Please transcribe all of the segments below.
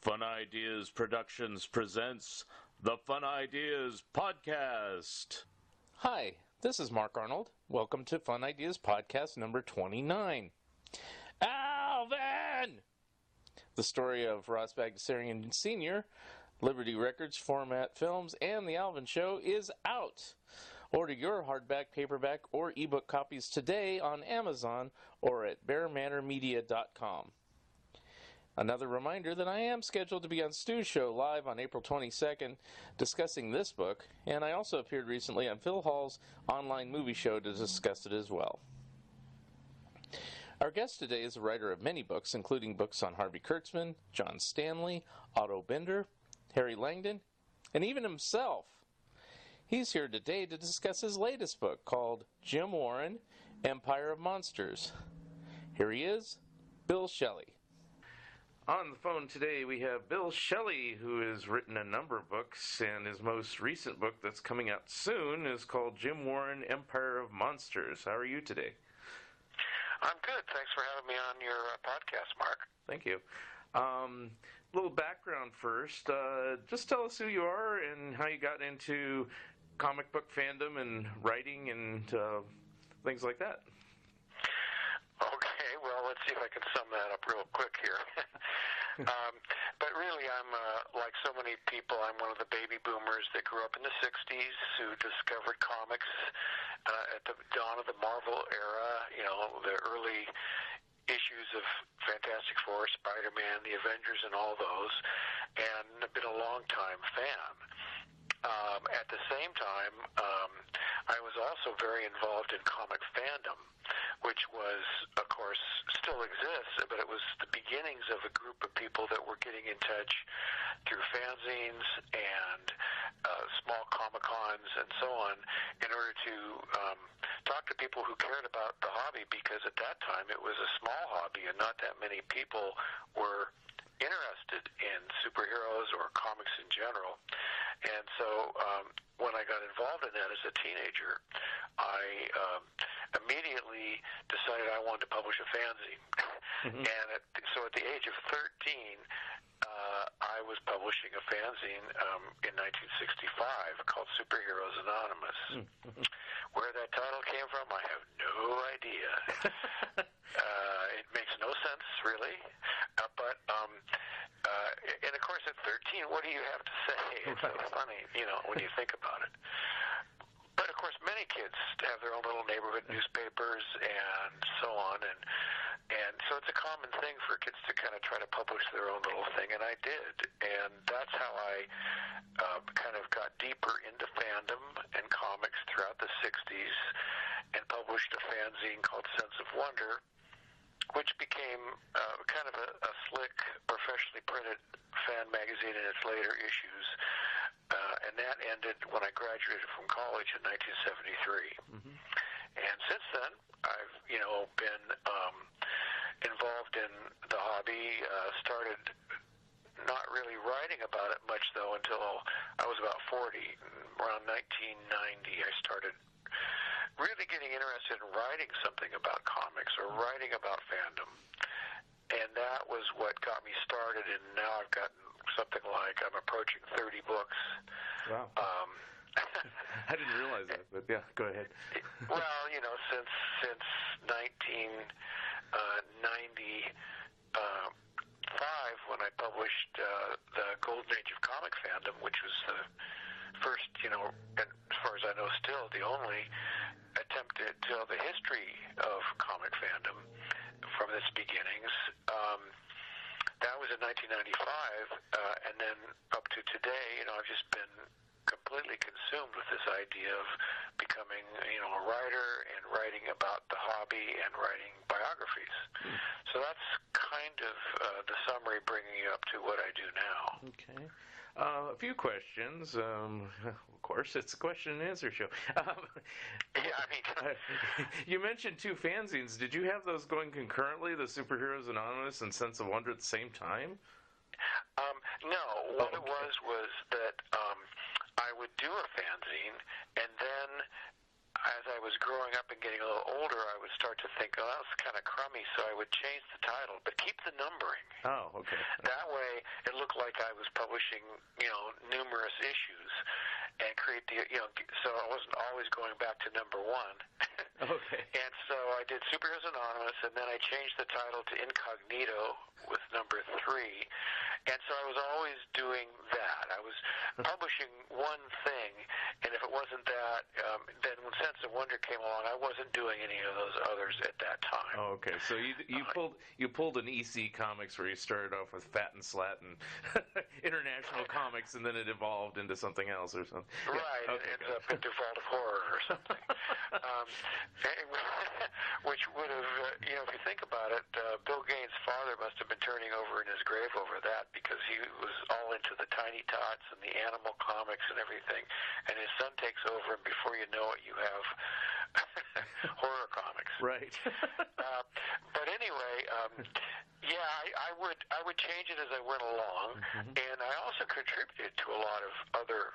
Fun Ideas Productions presents the Fun Ideas Podcast. Hi, this is Mark Arnold. Welcome to Fun Ideas Podcast number 29. Alvin! The story of Ross Bagdasarian Sr., Liberty Records, Format Films, and The Alvin Show is out. Order your hardback, paperback, or ebook copies today on Amazon or at bearmanormedia.com. Another reminder that I am scheduled to be on Stu's show live on April 22nd discussing this book, and I also appeared recently on Phil Hall's online movie show to discuss it as well. Our guest today is a writer of many books, including books on Harvey Kurtzman, John Stanley, Otto Binder, Harry Langdon, and even himself. He's here today to discuss his latest book called Jim Warren, Empire of Monsters. Here he is, Bill Schelly. On the phone today we have Bill Schelly, who has written a number of books, and his most recent book that's coming out soon is called Jim Warren, Empire of Monsters. How are you today? I'm good. Thanks for having me on your podcast, Mark. Thank you. Little background first. Just tell us who you are and how you got into comic book fandom and writing and things like that. Okay, well, let's see if I can sum that up real quick here. But really, I'm like so many people, I'm one of the baby boomers that grew up in the 60s who discovered comics at the dawn of the Marvel era, you know, the early issues of Fantastic Four, Spider-Man, the Avengers, and all those, and I've been a long-time fan. At the same time, I was also very involved in comic fandom, which was, of course, still exists, but it was the beginnings of a group of people that were getting in touch through fanzines and small Comic-Cons and so on in order to talk to people who cared about the hobby, because at that time it was a small hobby and not that many people were interested in superheroes or comics in general. And so when I got involved in that as a teenager, I immediately decided I wanted to publish a fanzine. Mm-hmm. And so at the age of 13, I was publishing a fanzine in 1965 called Superheroes Anonymous. Mm-hmm. Where that title came from, I have no idea. It makes no sense, really. And of course, at 13, what do you have to say? It's so funny, you know, when you think about it. But of course, many kids have their own little neighborhood newspapers and so on, and so it's a common thing for kids to kind of try to publish their own little thing, and I did, and that's how I kind of got deeper into fandom and comics throughout the 60s, and published a fanzine called Sense of Wonder, which became kind of a slick, professionally printed fan magazine in its later issues, and that ended when I graduated from college in 1973. Mm-hmm. And since then, I've, you know, been involved in the hobby. Started not really writing about it much, though, until I was about 40. Around 1990, I started really getting interested in writing something about comics or writing about fandom. And that was what got me started, and now I've gotten something like, I'm approaching 30 books. Wow. I didn't realize that, but yeah, go ahead. Well, you know, since 1995, when I published the Golden Age of Comic Fandom, which was the first, you know, and as far as I know still, the only attempt to tell the history of comic fandom from its beginnings. That was in 1995, and then up to today, you know, I've just been completely consumed with this idea of becoming, you know, a writer and writing about the hobby and writing biographies. So that's kind of the summary, bringing you up to what I do now. Okay. A few questions. Of course, it's a question and answer show. You mentioned two fanzines. Did you have those going concurrently, the Superheroes Anonymous and Sense of Wonder, at the same time? No. What it was that I would do a fanzine, and then as I was growing up and getting a little older, I would start to think, oh, that was kind of crummy, so I would change the title, but keep the numbering. Oh, okay. That way, it looked like I was publishing, numerous issues and create so I wasn't always going back to number one. Okay. And so I did Superheroes Anonymous, and then I changed the title to Incognito with number 3. And so I was always doing that. I was publishing one thing, and if it wasn't that, then when Sense of Wonder came along, I wasn't doing any of those others at that time. Oh, okay. So you pulled an EC Comics where you started off with Fat and Slat and International Comics, and then it evolved into something else or something. Right. Yeah. Okay, it ends up into Vault of Horror or something. Which would have, if you think about it, Bill Gaines' father must have been turning over in his grave over that, because he was all into the Tiny Tots and the animal comics and everything, and his son takes over, and before you know it, you have horror comics. Right. But anyway, I would change it as I went along, and I also contributed to a lot of other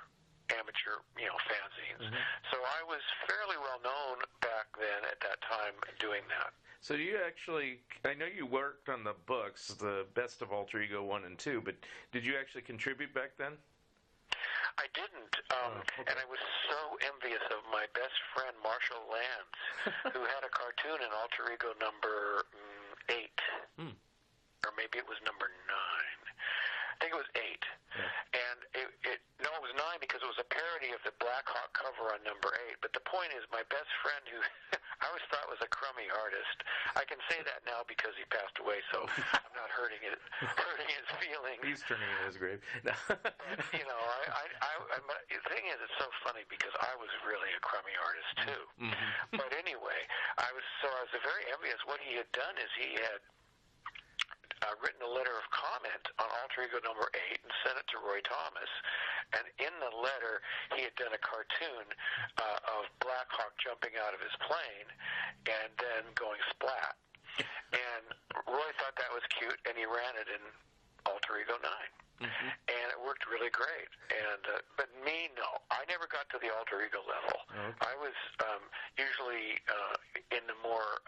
amateur, fanzines. So I was fairly well known back then at that time doing that. So you actually, I know you worked on the books, the Best of Alter Ego 1 and 2, but did you actually contribute back then? I didn't, and I was so envious of my best friend Marshall Lands, who had a cartoon in Alter Ego number 8, or maybe it was number 9. I think it was 8. Yeah. And it was 9 because it was a parody of the Black Hawk cover on number 8. But the point is, my best friend, who I always thought was a crummy artist, I can say that now because he passed away, so I'm not hurting his feelings. He's turning in his grave. But, the thing is, it's so funny because I was really a crummy artist too. But anyway, I was very envious. What he had done is he had written a letter of comment on Alter Ego number 8 and sent it to Roy Thomas. And in the letter, he had done a cartoon of Black Hawk jumping out of his plane and then going splat. And Roy thought that was cute, and he ran it in Alter Ego 9. And it worked really great. And but me, no. I never got to the Alter Ego level. Okay. I was usually in the more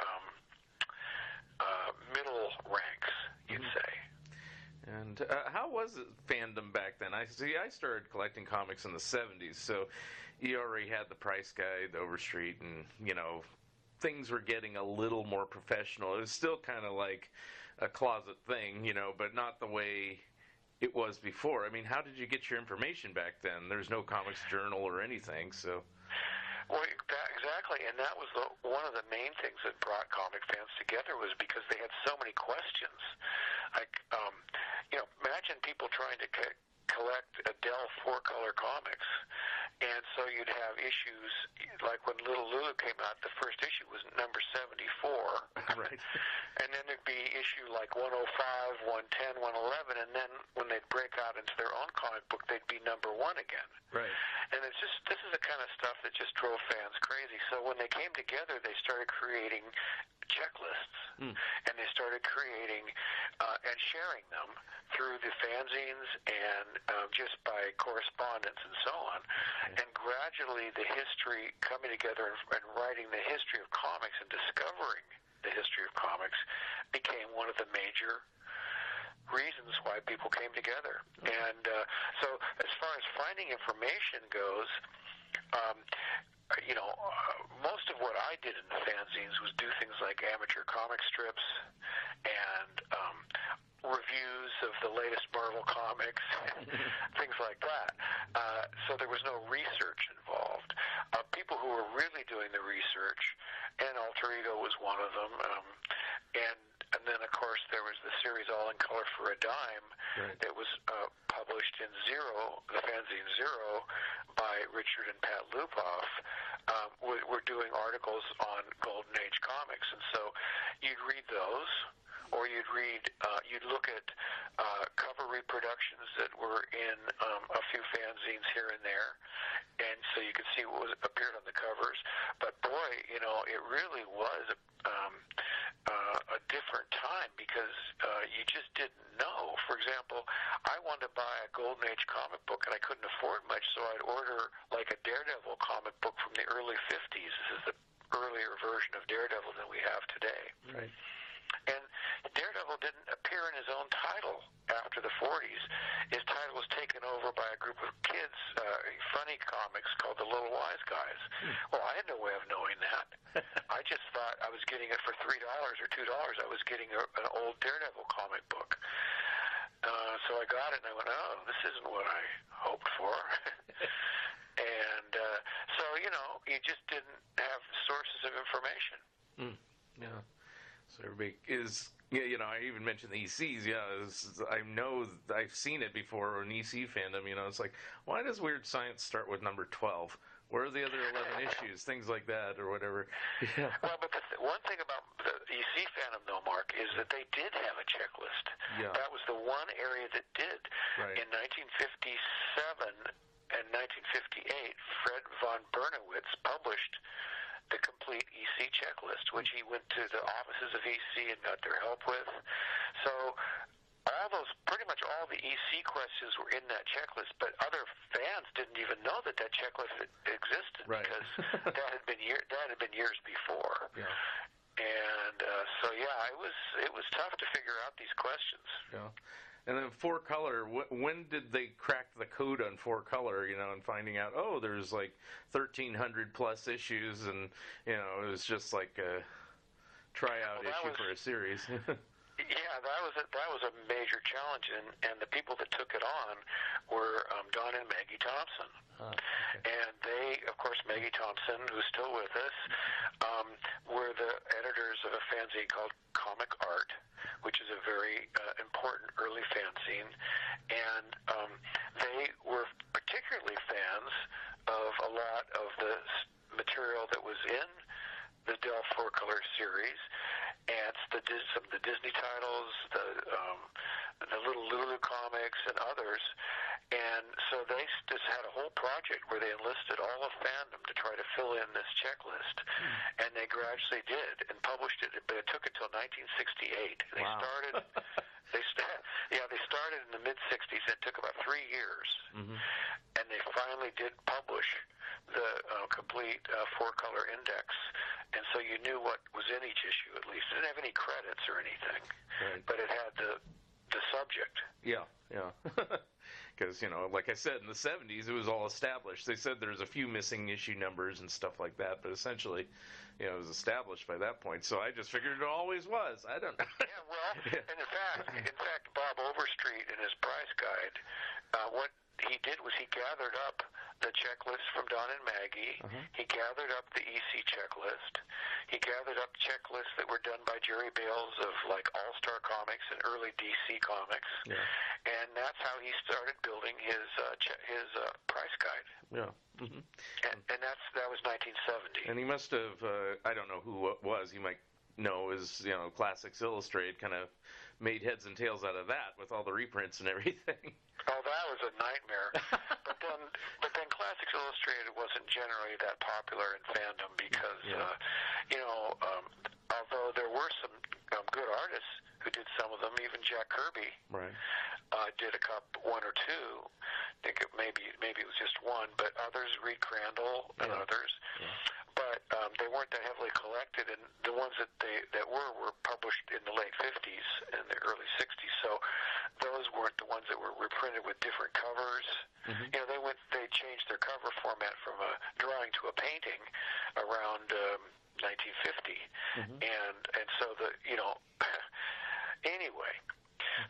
middle ranks, you'd say. And how was it fandom back then? I started collecting comics in the 70s, so you already had the Price Guide, the Overstreet, and, things were getting a little more professional. It was still kind of like a closet thing, but not the way it was before. I mean, how did you get your information back then? There's no Comics Journal or anything, so... Well, exactly, and that was one of the main things that brought comic fans together, was because they had so many questions. Like, imagine people trying to collect Adele 4-color comics, and so you'd have issues like when Little Lulu came out. The first issue was number 74, right? And then there'd be issue like 105, 110, 111, and then when they'd break out into their own comic book, they'd be number 1 again. Right. And this is the kind of stuff that just drove fans crazy. So when they came together, they started creating checklists, and they started creating and sharing them through the fanzines and just by correspondence and so on. Okay. And gradually the history coming together and writing the history of comics and discovering the history of comics became one of the major reasons why people came together. And so as far as finding information goes, most of what I did in the fanzines was do things like amateur comic strips and reviews of the latest Marvel comics, things like that. So there was no research involved. People who were really doing the research, and Alter Ego was one of them, and then, of course, there was the series All in Color for a Dime, right, that was published in Zero, the fanzine Zero, by Richard and Pat Lupoff. Were doing articles on Golden Age comics, and so you'd read those, or you'd look at cover reproductions that were in a few fanzines here and there, and so you could see what appeared on the covers. But boy, it really was a different time, because you just didn't know. For example, I wanted to buy a Golden Age comic book, and I couldn't afford much, so I'd order like a Daredevil comic book from the early 50s. This is the earlier version of Daredevil than we have today. Right. And Daredevil didn't appear in his own title after the 40s. His title was taken over by a group of kids, funny comics called the Little Wise Guys. Well, I had no way of knowing that. I just thought I was getting it for $3 or $2. I was getting an old Daredevil comic book. So I got it, and I went, oh, this isn't what I hoped for. And so, you just didn't have sources of information. Yeah. So everybody is, I even mentioned the ECs. Yeah, I know I've seen it before, an EC fandom. It's like, why does Weird Science start with number 12? Where are the other 11 issues? Things like that, or whatever. Yeah. Well, but one thing about the EC fandom, though, Mark, is that they did have a checklist. Yeah. That was the one area that did. Right. In 1957 and 1958, Fred von Bernowitz published the complete EC checklist, which he went to the offices of EC and got their help with. So pretty much all the EC questions were in that checklist, but other fans didn't even know that checklist existed. Right. Because that had been years before. Yeah. And it was tough to figure out these questions. Yeah. And then 4-color, when did they crack the code on 4-color, and finding out, there's like 1,300 plus issues, and, it was just like a tryout issue for a series. Yeah, that was a major challenge, and the people that took it on were Don and Maggie Thompson. Okay. And they, of course, Maggie Thompson, who's still with us, were the editors of a fanzine called Comic Art, which is a very important early fanzine, and they were particularly fans of a lot of the material that was in the Dell 4-color series, and some of the Disney titles, the Little Lulu comics, and others. And so they just had a whole project where they enlisted all of fandom to try to fill in this checklist, and they gradually did and published it. But it took until 1968. They wow. started. They started in the mid-'60s. It took about 3 years, and they finally did publish the complete 4-color index, and so you knew what was in each issue at least. It didn't have any credits or anything, right. But it had the subject. Yeah. Because, like I said, in the 70s, it was all established. They said there's a few missing issue numbers and stuff like that, but essentially, it was established by that point. So I just figured it always was. I don't know. Yeah, well, and in fact, Bob Overstreet in his prize guide, what he did was he gathered up the checklist from Don and Maggie. He gathered up the EC checklist. He gathered up checklists that were done by Jerry Bales of like All-Star Comics and early DC Comics. Yeah. And that's how he started building his price guide. Yeah. And that was 1970. And he must have, I don't know who it was, he might know, is, Classics Illustrated kind of made heads and tails out of that with all the reprints and everything. Oh, that was a nightmare. but then Classics Illustrated wasn't generally that popular in fandom because, although there were some good artists who did some of them, even Jack Kirby did one or two. I think maybe it was just one, but others, Reed Crandall and others. Yeah. But they weren't that heavily collected, and the ones that were published in the late 50s and the early 60s. So those weren't the ones that were reprinted with different covers. They changed their cover format from a drawing to a painting around 1950, and so anyway.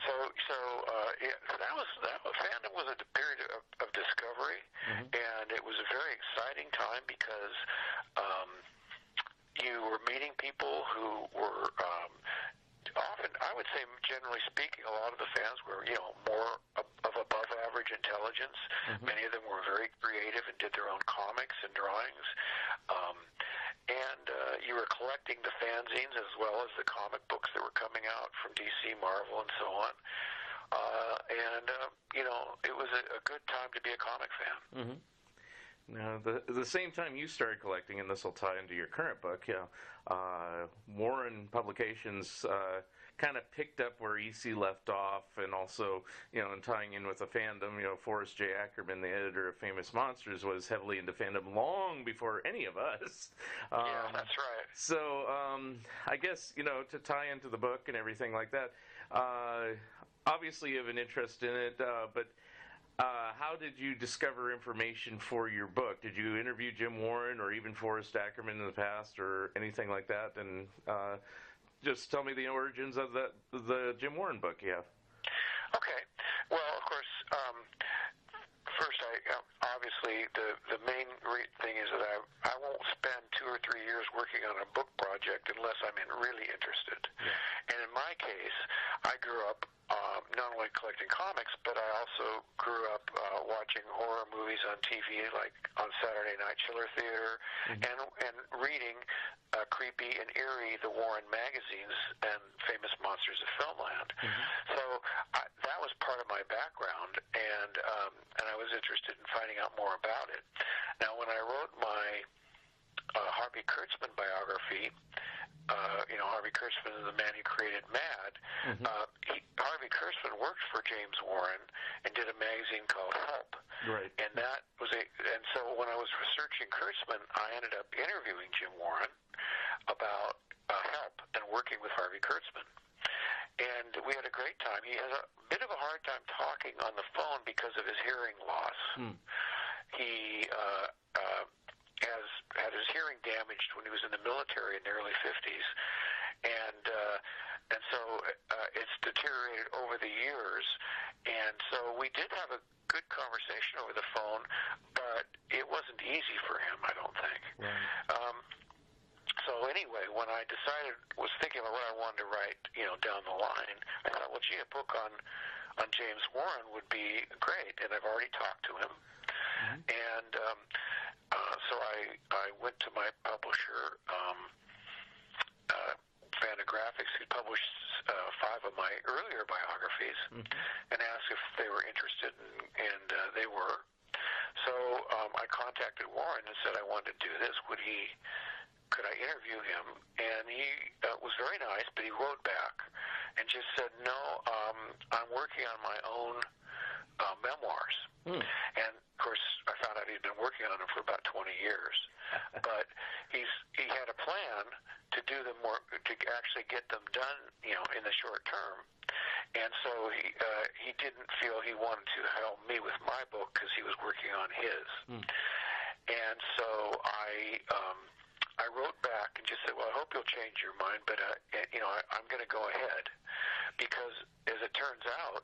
So that fandom was a period of discovery, and it was a very exciting time because you were meeting people who were often, I would say, generally speaking, a lot of the fans were more of above average intelligence. Many of them were very creative and did their own comics and drawings. And you were collecting the fanzines as well as the comic books that were coming out from DC, Marvel, and so on. And it was a good time to be a comic fan. Now, the same time you started collecting, and this will tie into your current book, Warren Publications kind of picked up where EC left off, and also, in tying in with the fandom, Forrest J. Ackerman, the editor of Famous Monsters, was heavily into fandom long before any of us. Yeah, that's right. So, I guess, to tie into the book and everything like that, obviously you have an interest in it, but how did you discover information for your book? Did you interview Jim Warren or even Forrest Ackerman in the past or anything like that? And just tell me the origins of the Jim Warren book you have. Okay. Well, of course, first, obviously, the main thing is that I won't spend 2 or 3 years working on a book project unless I'm really interested. Yeah. And in my case, I grew up not only collecting comics, but I also grew up watching horror movies on TV, like on Saturday Night Chiller Theater, and reading creepy and eerie the Warren magazines and Famous Monsters of Filmland. So that was part of my background, and I was interested in finding out more about it. Now, when I wrote my Harvey Kurtzman biography, Harvey Kurtzman is the man who created Mad. Harvey Kurtzman worked for James Warren and did a magazine called Help. Right. And that was and so when I was researching Kurtzman, I ended up interviewing Jim Warren about Help and working with Harvey Kurtzman. And we had a great time. He has a bit of a hard time talking on the phone because of his hearing loss. He had his hearing damaged when he was in the military in the early 50s, and so it's deteriorated over the years. And so we did have a good conversation over the phone, but it wasn't easy for him, I don't think. Right. So anyway, when I was thinking about what I wanted to write, down the line, I thought, well, gee, a book on James Warren would be great, and I've already talked to him. And so I went to my publisher, Fantagraphics, who published 5 of my earlier biographies, and asked if they were interested, and they were. So I contacted Warren and said I wanted to do this. Could I interview him? And he was very nice, but he wrote back and just said, no, I'm working on my own memoirs. And, of course, I found out he'd been working on them for about 20 years. But he had a plan to do them more, to actually get them done, in the short term. And so he didn't feel he wanted to help me with my book because he was working on his. And so I wrote back and just said, well, I hope you'll change your mind, but, I'm going to go ahead. Because, as it turns out,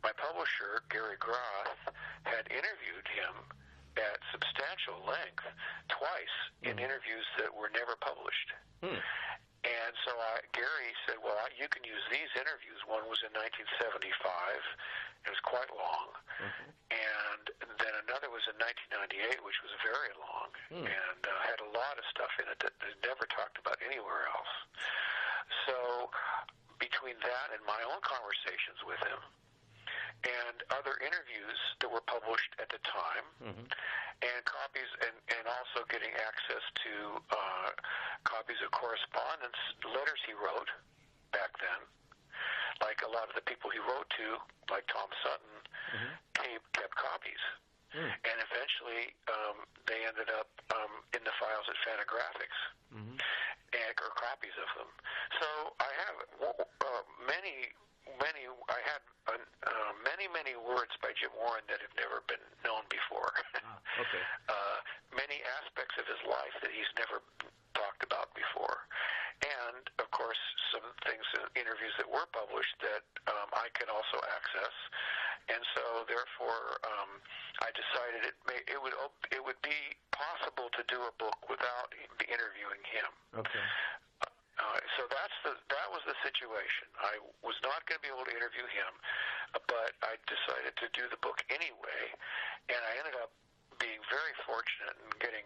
my publisher, Gary Groth, had interviewed him at substantial length twice in interviews that were never published. And so Gary said, well, you can use these interviews. One was in 1975. It was quite long. And then another was in 1998, which was very long, and had a lot of stuff in it that is never talked about anywhere else. So between that and my own conversations with him and other interviews that were published at the time, and copies, and also getting access to copies of correspondence, letters he wrote back then, like a lot of the people he wrote to, like Tom Sutton, kept copies. And eventually they ended up in the files at Fantagraphics, or copies of them. So I have many words by Jim Warren that have never been known before. Many aspects of his life that he's never talked about before. And, of course, some things, interviews that were published that I could also access. And so, therefore, I decided it would be possible to do a book without interviewing him. So that was the situation. I was not going to be able to interview him, but I decided to do the book anyway, and I ended up being very fortunate in getting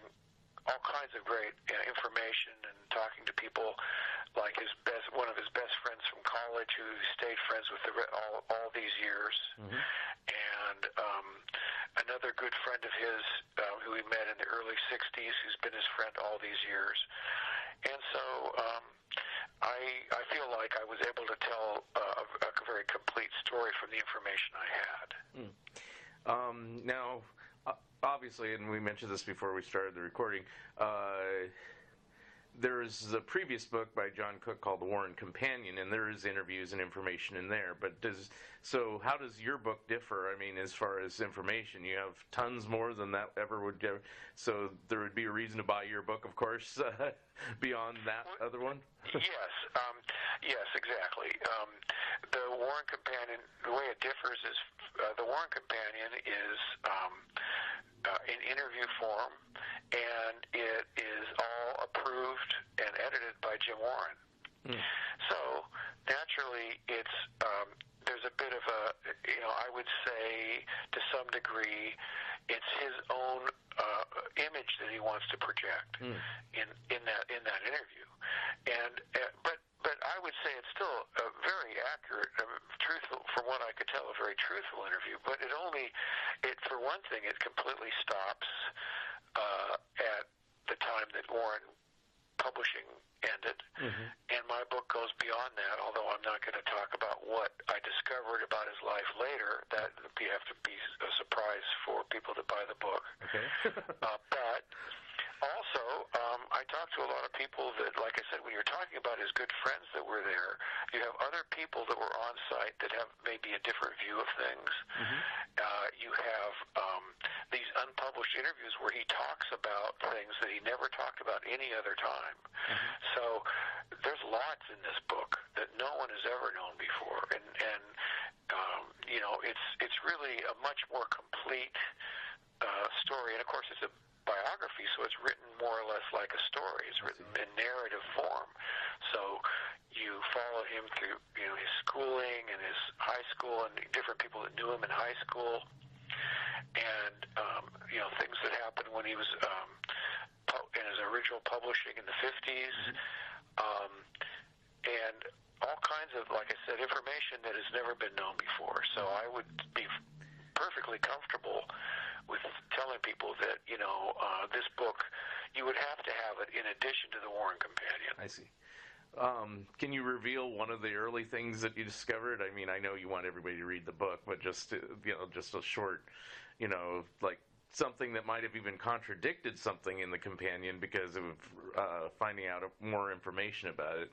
all kinds of great information and talking to people like one of his best friends from college who stayed friends with all these years, and another good friend of his who who he met in the early 60s, who's been his friend all these years. And so I feel like I was able to tell a very complete story from the information I had. Now, obviously, and we mentioned this before we started the recording, there's a previous book by John Cook called The Warren Companion, and there is interviews and information in there. But how does your book differ? I mean, as far as information, you have tons more than that ever would give. So there would be a reason to buy your book, of course, beyond that other one. Yes, exactly. The Warren Companion, the way it differs is the Warren Companion is in interview form, and it is all approved and edited by Jim Warren. So naturally, it's there's a bit of a, I would say to some degree, it's his own image that he wants to project in that interview, and but I would say it's still a very accurate, truthful, from what I could tell, a very truthful interview. But for one thing, it completely stops at the time that Warren publishing ended, and my book goes beyond that. Although I'm not going to talk about what I discovered about his life later, that would have to be a surprise for people that buy the book. Okay. But also, I talked to a lot of people that, like I said, when you're talking about his good friends that were there, you have other people that were on site that have maybe a different view of things. You have these unpublished interviews where he talks about things that he never talked about any other time. So there's lots in this book that no one has ever known before, and it's really a much more complete story. And of course, it's a biography, so it's written more or less like a story. It's written in narrative form. So you follow him through, his schooling and his high school and different people that knew him in high school, and things that happened when he was in his original publishing in the 50s, and all kinds of, like I said, information that has never been known before. So I would be perfectly comfortable with telling people that, this book, you would have to have it in addition to the Warren Companion. I see. Can you reveal one of the early things that you discovered? I mean, I know you want everybody to read the book, but just a short, like something that might have even contradicted something in the companion because of finding out more information about it.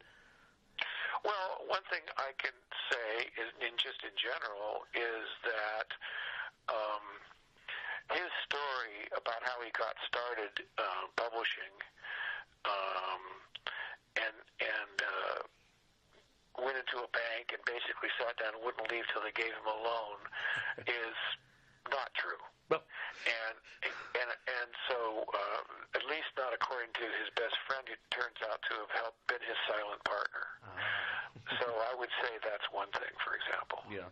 Well, one thing I can say, in general, is that his story about how he got started publishing and went into a bank and basically sat down and wouldn't leave till they gave him a loan is not true. Well. And so, at least not according to his best friend, who turns out to have been his silent partner. So I would say that's one thing, for example. Yeah.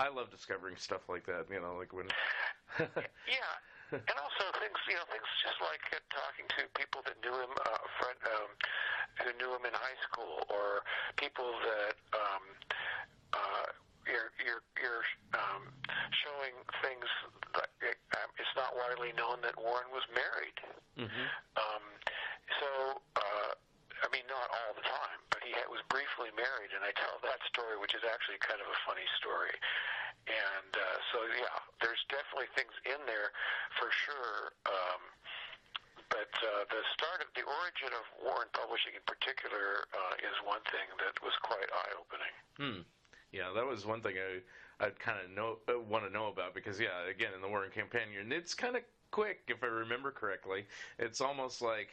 I love discovering stuff like that, like when... Yeah. And also things just like talking to people that knew him, who knew him in high school, or people that you're showing things. It's not widely known that Warren was married. Not all the time, but he was briefly married, and I tell that story, which is actually kind of a funny story. And there's definitely things in there for sure. But the origin of Warren Publishing in particular is one thing that was quite eye-opening. Yeah, that was one thing I'd kind of want to know about because, again, in the Warren Companion, it's kind of quick, if I remember correctly. It's almost like,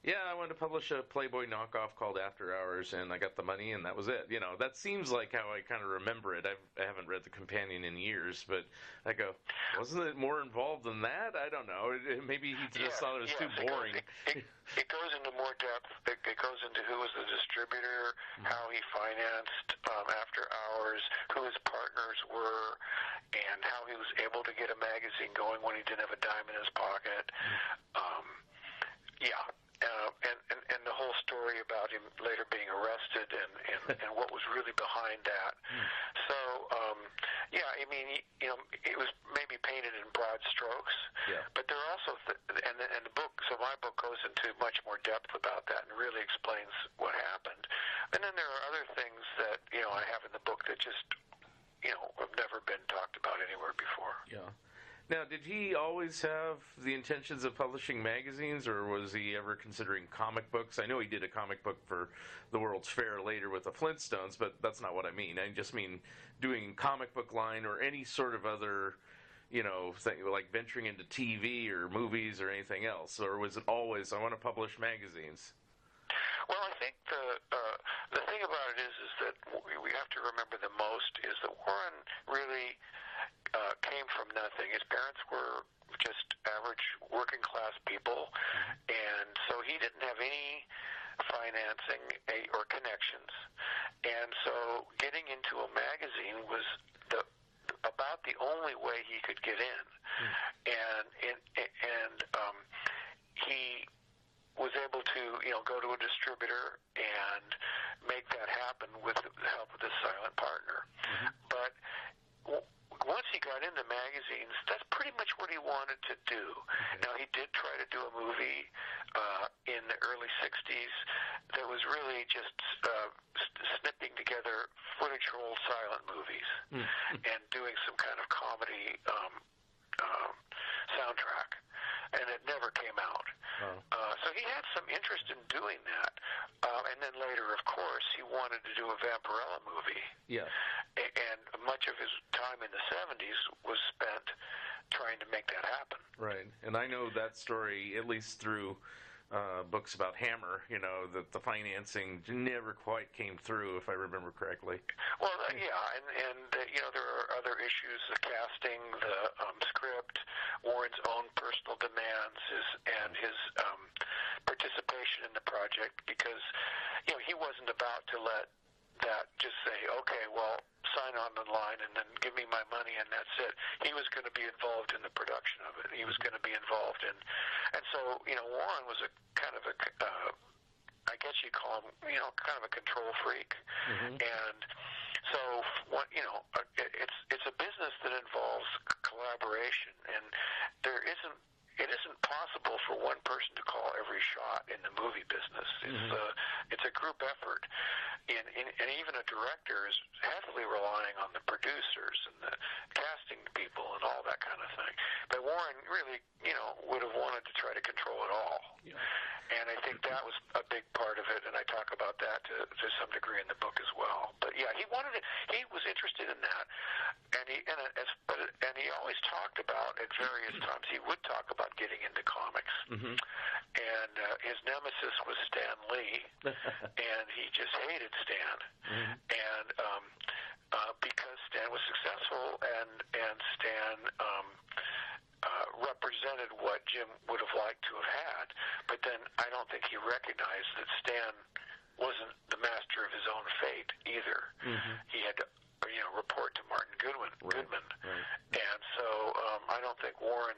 I wanted to publish a Playboy knockoff called After Hours, and I got the money, and that was it. That seems like how I kind of remember it. I haven't read the companion in years, but I go, wasn't it more involved than that? I don't know. Maybe he just thought it was too boring. It goes into more depth. It goes into who was the distributor, how he financed After Hours, who his partners were, and how he was able to get a magazine going when he didn't have a dime in his pocket. And the whole story about him later being arrested and what was really behind that. So, it was maybe painted in broad strokes, but there are also, and into much more depth about that and really explains what happened. And then there are other things that, I have in the book that just, have never been talked about anywhere before. Yeah. Now, did he always have the intentions of publishing magazines, or was he ever considering comic books? I know he did a comic book for the World's Fair later with the Flintstones, but that's not what I mean. I just mean doing comic book line or any sort of other, thing, like venturing into TV or movies or anything else, or was it always, I want to publish magazines? Well, I think the thing about it is that we have to remember the most is that Warren really came from nothing. His parents were just average working class people, and so he didn't have any financing or connections, and so getting into a magazine was about the only way he could get in, and he was able to go to a distributor and make that happen with the help of his silent partner. But once he got into magazines, that's pretty much what he wanted to do. Now, he did try to do a movie in the early 60s that was really just snipping together footage for old silent movies and doing some kind of comedy soundtrack, and it never came out. So he had some interest in doing that. And then later, of course, he wanted to do a Vampirella movie. Yeah. And much of his time in the 70s was spent trying to make that happen. Right. And I know that story, at least through books about Hammer, that the financing never quite came through, if I remember correctly. Well, yeah, and there are other issues, the casting, the script, Warren's own personal demands, and his participation in the project, because, he wasn't about to let that just say, okay, well, sign on the line and then give me my money and that's it. He was going to be involved in the production of it. He was going to be involved in, and so, Warren was a kind of a, I guess you'd call him, kind of a control freak. And so, it's a business that involves collaboration, and it isn't possible for one person to call every shot in the movie business. It's a group effort, and even a director is heavily relying on the producers and the casting people and all that kind of thing. But Warren really, would have wanted to try to control it all. Yeah. And I think that was a big part of it, and I talk about that to some degree in the book as well. But yeah, he was interested in that, and he always talked about, at various times, he would talk about getting into comics. And his nemesis was Stan Lee, and he just hated Stan. And because Stan was successful, and Stan represented what Jim would have liked to have had, but then I don't think he recognized that Stan wasn't the master of his own fate either. He had to, report to Martin Goodman. And so I don't think Warren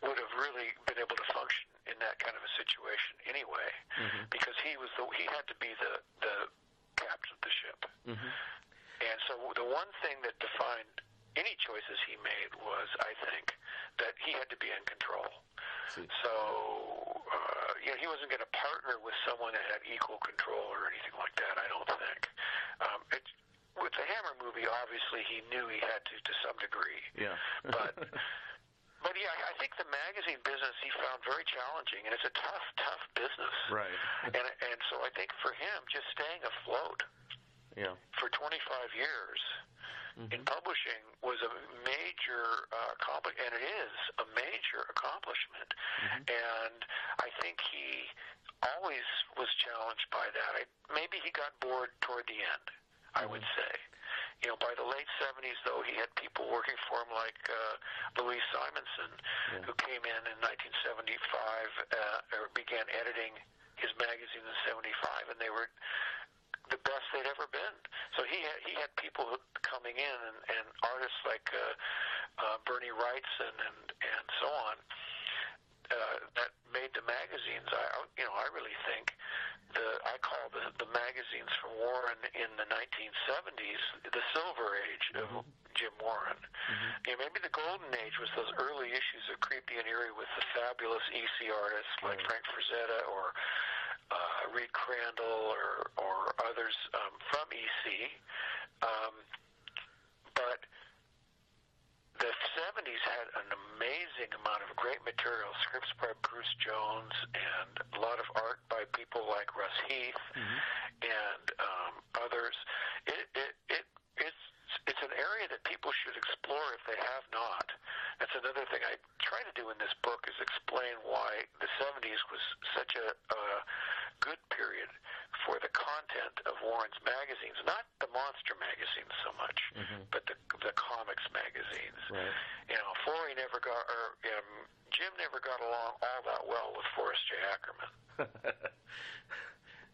would have really been able to function in that kind of a situation anyway, because he had to be the captain of the ship. And so the one thing that defined any choices he made was, I think, that he had to be in control. So, he wasn't going to partner with someone that had equal control or anything like that, I don't think. With the Hammer movie, obviously, he knew he had to some degree. Yeah. But yeah, I think the magazine business he found very challenging, and it's a tough business. Right. And so I think for him, just staying afloat for 25 years in publishing was a major accomplishment, and it is a major accomplishment. And I think he always was challenged by that. Maybe he got bored toward the end, I would say. By the late 70s, though, he had people working for him like Louise Simonson, who came in 1975, or began editing his magazine in 75, and they were the best they'd ever been. So he had people coming in, and artists like Bernie Wrightson and so on that made the magazines. I really think I call the magazines from Warren in the 1970s the Silver Age of Jim Warren. Maybe the golden age was those early issues of Creepy and Eerie with the fabulous EC artists like Frank Frazetta or Reed Crandall or others from EC. But the 70s had an amazing amount of great material, scripts by Bruce Jones and a lot of art by people like Russ Heath and others. It's an area that people should explore if they have not. That's another thing I try to do in this book is explain why the 70s was such a good period for the content of Warren's magazines, not the monster magazines so much, but the comics magazines. Right. Forey never got, Jim never got along all that well with Forrest J. Ackerman.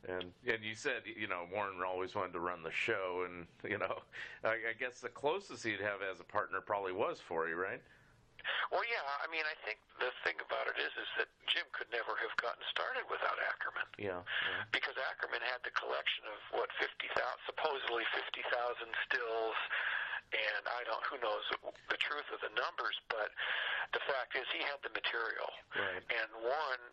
And you said, Warren always wanted to run the show, and, I guess the closest he'd have as a partner probably was Forey, right? Well, yeah, I think the thing about it is that Jim could never have gotten started without Ackerman. Yeah. Because Ackerman had the collection of, supposedly 50,000 stills, and who knows the truth of the numbers, but the fact is he had the material. Right. And Warren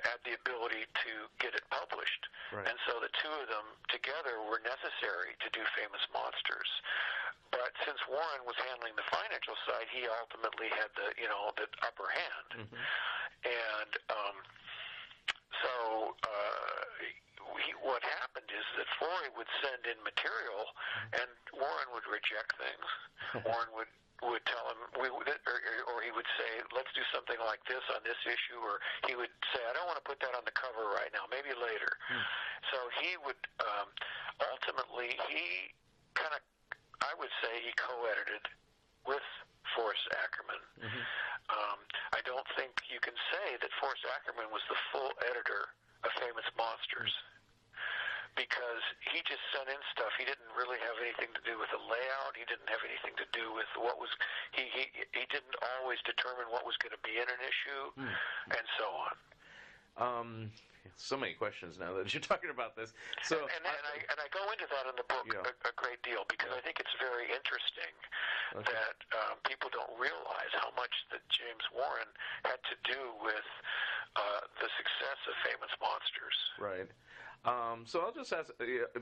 had the ability to get it published. Right. And so the two of them together were necessary to do Famous Monsters. But since Warren was handling the financial side, he ultimately had the upper hand. And what happened is that Forey would send in material, and Warren would reject things. Warren would tell him, or he would say, let's do something like this on this issue, or he would say, I don't want to put that on the cover right now, maybe later. So he would, ultimately, I would say he co-edited with Forrest Ackerman. I don't think you can say that Forrest Ackerman was the full editor of Famous Monsters, because he just sent in stuff. He didn't really have anything to do with the layout. He didn't have anything to do with what was. He didn't always determine what was going to be in an issue, and so on. So many questions now that you're talking about this. So and I go into that in the book a great deal, because I think it's very interesting that people don't realize how much that James Warren had to do with the success of Famous Monsters. Right. So I'll just ask,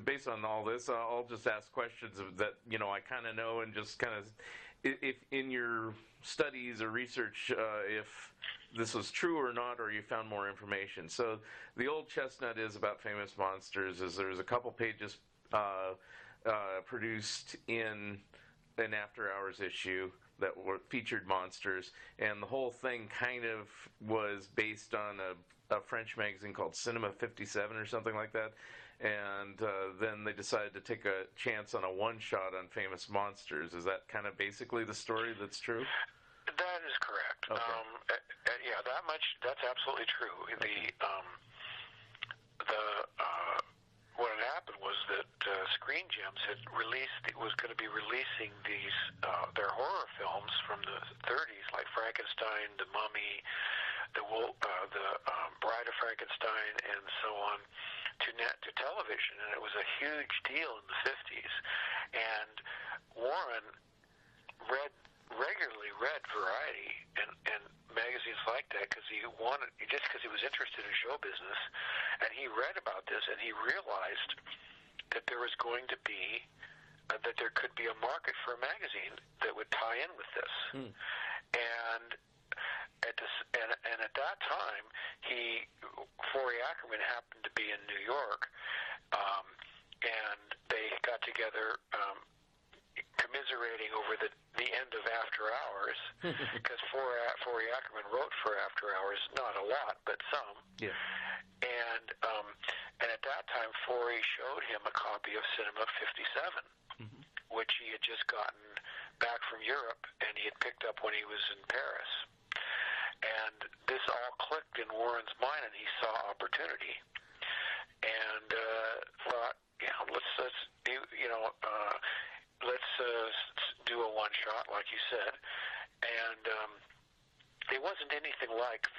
based on all this, I'll just ask questions that, I kind of know, and just kind of, if in your studies or research, if this was true or not, or you found more information. So the old chestnut is about Famous Monsters is there's a couple pages produced in an after-hours issue that featured monsters, and the whole thing kind of was based on a French magazine called Cinema 57 or something like that, and then they decided to take a chance on a one-shot on Famous Monsters. Is that kind of basically the story that's true? That is correct. Okay. That's absolutely true. What had happened was that Screen Gems was going to be releasing these their horror films from the 30s, like Frankenstein, The Mummy, the Bride of Frankenstein, and so on, to television, and it was a huge deal in the 50s. And Warren regularly read Variety and magazines like that because he was interested in show business, and he read about this, and he realized that there was going to be that there could be a market for a magazine that would tie in with this. And at that time, Forey Ackerman happened to be in New York, and they got together commiserating over the end of After Hours, because Forey Ackerman wrote for After Hours, not a lot, but some. Yeah. And at that time, Forey showed him a copy of Cinema 57, which he had just gotten back from Europe, and he had picked up when he was in Paris. And this all clicked in Warren's mind, and he saw opportunity, and thought, let's do a one shot, like you said. And it wasn't anything like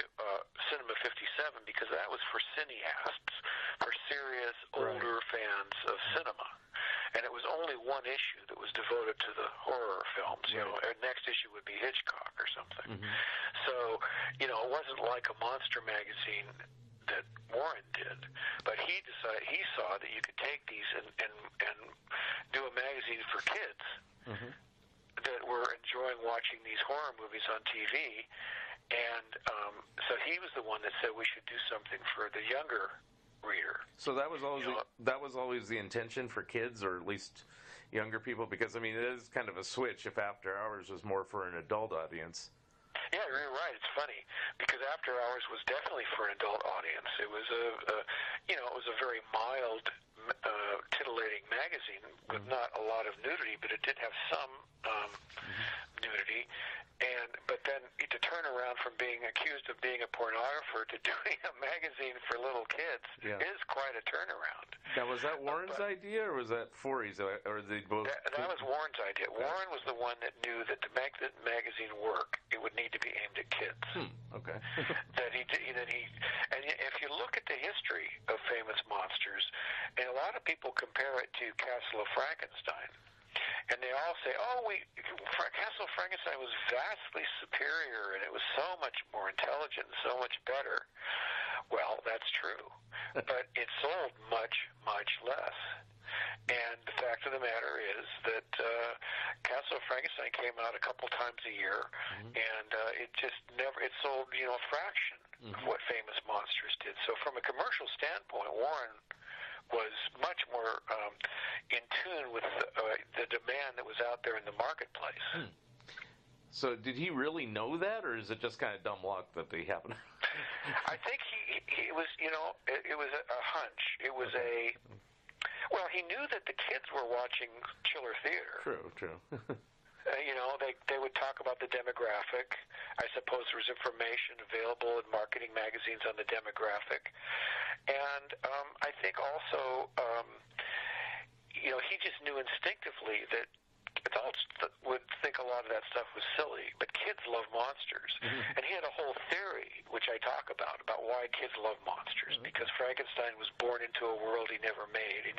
Cinema 57, because that was for cineasts, for serious older fans of cinema. and it was only one issue that was devoted to the horror films. You know, and next issue would be Hitchcock or something. So, you know, it wasn't like a monster magazine that Warren did, but he saw that you could take these and do a magazine for kids that were enjoying watching these horror movies on TV, and so he was the one that said we should do something for the younger reader. So that was always the intention for kids, or at least younger people, because I mean it is kind of a switch if After Hours was more for an adult audience. Yeah, you're right. It's funny because After Hours was definitely for an adult audience. It was it was a very mild, titillating magazine with not a lot of nudity, but it did have some nudity. But then to turn around from being accused of being a pornographer to doing a magazine for little kids is quite a turnaround. Now, was that Warren's idea, or was that Forey's, or they both? That was Warren's idea. Warren was the one that knew that to make the magazine work, it would need to be aimed at kids. Okay. And if you look at the history of Famous Monsters, and a lot of people compare it to Castle of Frankenstein. And they all say, Castle of Frankenstein was vastly superior, and it was so much more intelligent and so much better. Well, that's true. But it sold much, much less. And the fact of the matter is that Castle of Frankenstein came out a couple times a year, and it sold, a fraction of what Famous Monsters did. So from a commercial standpoint, Warren was much more in tune with the demand that was out there in the marketplace. So did he really know that, or is it just kind of dumb luck that they happened? I think he was, it was a hunch. It was he knew that the kids were watching Chiller Theater. True. They would talk about the demographic. I suppose there was information available in marketing magazines on the demographic. And I think also, he just knew instinctively that adults would think a lot of that stuff was silly, but kids love monsters. And he had a whole theory, which I talk about why kids love monsters, because Frankenstein was born into a world he never made.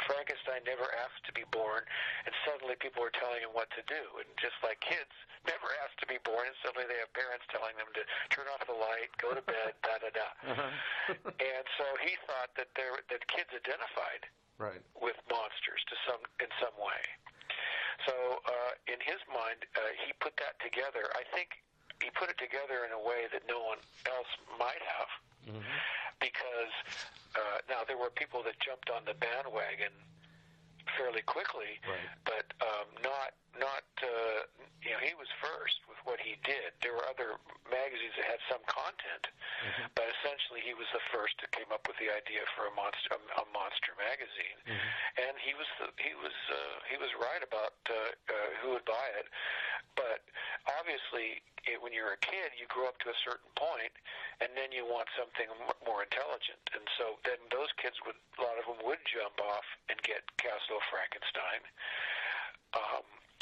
Frankenstein never asked to be born, and suddenly people are telling him what to do. And just like kids never asked to be born, and suddenly they have parents telling them to turn off the light, go to bed, da-da-da. And so he thought that kids identified with monsters in some way. So in his mind, he put that together. I think he put it together in a way that no one else might have, because now there were people that jumped on the bandwagon fairly quickly, but he was first with what he did. There were other magazines that had some content, but essentially he was the first that came up with the idea for a monster magazine, and he was right about who would buy it. But obviously, when you're a kid, you grow up to a certain point, and then you want something more intelligent. And so then those kids a lot of them would jump off and get Castle of Frankenstein,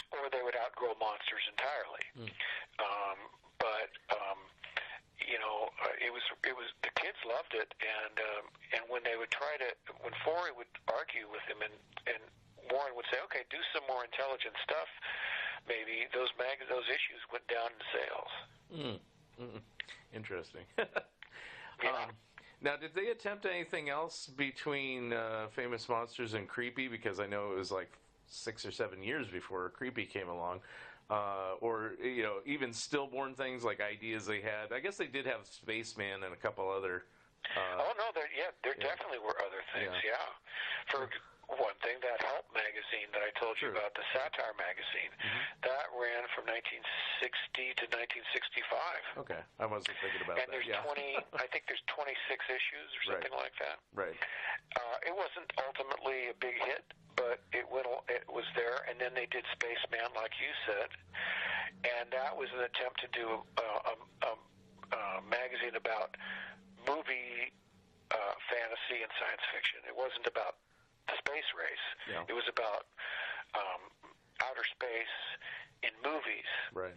or they would outgrow monsters entirely. It was the kids loved it, and when they would when Forey would argue with him, and Warren would say, "Okay, do some more intelligent stuff," maybe those issues went down in sales. Interesting. Now, did they attempt anything else between Famous Monsters and Creepy? Because I know it was like 6 or 7 years before Creepy came along. Or even stillborn things like ideas they had. I guess they did have Spaceman and a couple other. There definitely were other things. Yeah. For one thing, that Help magazine that I told you about, the satire magazine, that ran from 1960 to 1965. Okay, I wasn't thinking about that. And there's I think there's 26 issues or something like that. Right. It wasn't ultimately a big hit, but it was there, and then they did Spaceman, like you said, and that was an attempt to do a magazine about movie fantasy and science fiction. It wasn't about the space race. Yeah. It was about outer space in movies. Right.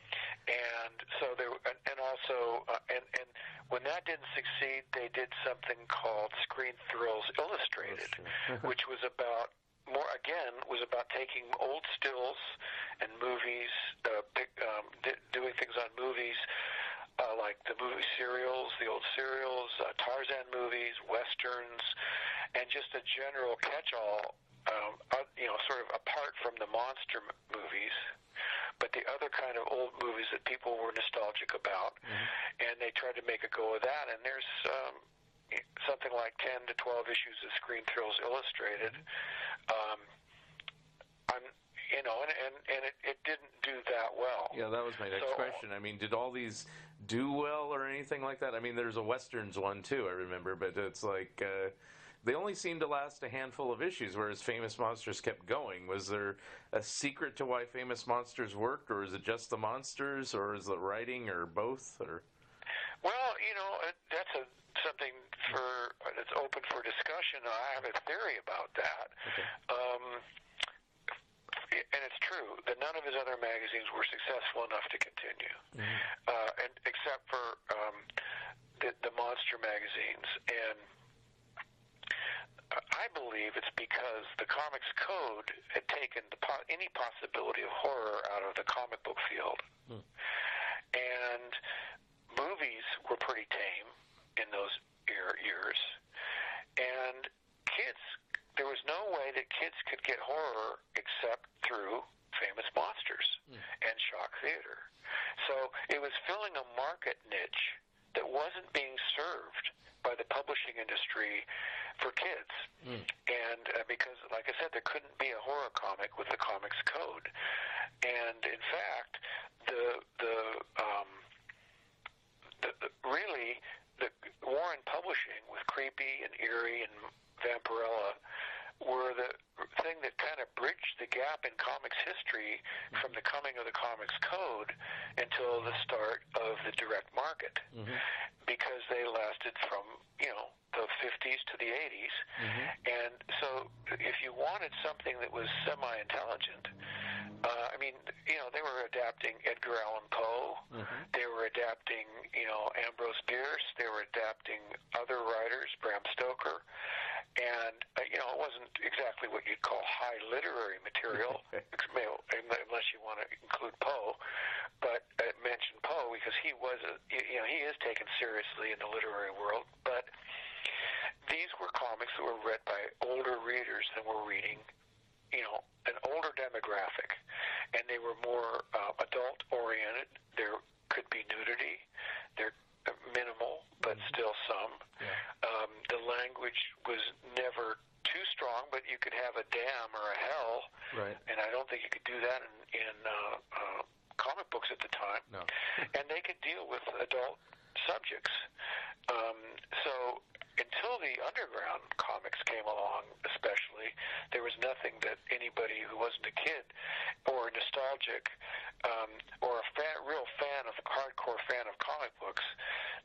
And so and when that didn't succeed, they did something called Screen Thrills Illustrated, which was about was about taking old stills and movies, doing things on movies, like the movie serials, the old serials, Tarzan movies, westerns, and just a general catch-all, sort of apart from the monster movies, but the other kind of old movies that people were nostalgic about, and they tried to make a go of that. And there's something like 10 to 12 issues of Screen Thrills Illustrated. It didn't do that well. Yeah, that was my next question. I mean, did all these do well or anything like that? I mean, there's a Westerns one too, I remember, but it's like they only seemed to last a handful of issues, whereas Famous Monsters kept going. Was there a secret to why Famous Monsters worked, or is it just the monsters, or is it writing, or both? Or well, that's something that's open for discussion. I have a theory about that. Okay. And it's true that none of his other magazines were successful enough to continue, and except for the monster magazines. And I believe it's because the Comics Code had taken any possibility of horror out of the comic book field, and movies were pretty tame in those years, and there was no way that kids could get horror except through Famous Monsters and shock theater. So it was filling a market niche that wasn't being served by the publishing industry for kids. And because, like I said, there couldn't be a horror comic with the Comics Code. And in fact, really, the Warren Publishing with Creepy and Eerie and Vampirella were the thing that kind of bridged the gap in comics history from the coming of the Comics Code until the start of the direct market, because they lasted from the 50s to the 80s. And so if you wanted something that was semi-intelligent, they were adapting Edgar Allan Poe, they were adapting Ambrose Bierce, they were adapting other writers, Bram Stoker, and it wasn't exactly what you'd call high literary material, unless you want to include Poe. But I mentioned Poe because he is taken seriously in the literary world. But these were comics that were read by older readers than were reading, an older demographic, and they were more adult-oriented. There could be nudity. They're minimal, but still some. The language was never too strong, but you could have a damn or a hell, and I don't think you could do that in comic books at the time. No. And they could deal with adult subjects. So until the underground comics came along, especially, there was nothing that anybody who wasn't a kid or nostalgic or a real fan of hardcore fan of comic books,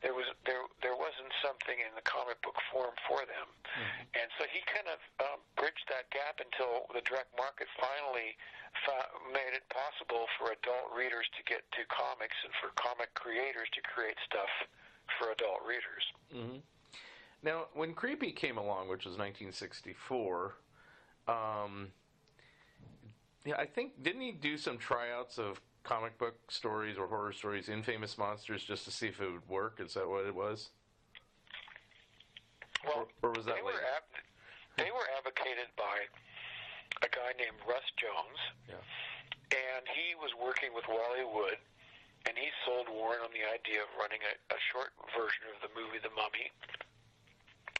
there wasn't something in the comic book form for them. And so he kind of bridged that gap until the direct market finally made it possible for adult readers to get to comics and for comic creators to create stuff for adult readers. Now, when Creepy came along, which was 1964, I think, didn't he do some tryouts of comic book stories or horror stories in Famous Monsters just to see if it would work? Is that what it was? Well, or was that later? They were advocated by a guy named Russ Jones, and he was working with Wally Wood, and he sold Warren on the idea of running a short version of the movie The Mummy,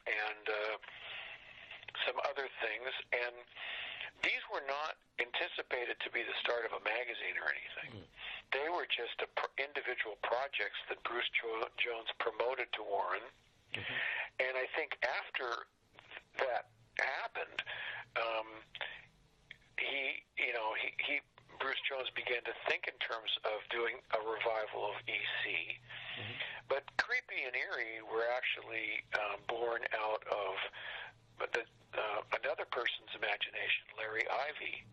and some other things, and these were not anticipated to be the start of a magazine or anything. They were just individual projects that Bruce Jones promoted to Warren, and I think after that happened, Bruce Jones began to think in terms of doing a revival of EC. But Creepy and Eerie were actually born out of another person's imagination, Larry Ivey.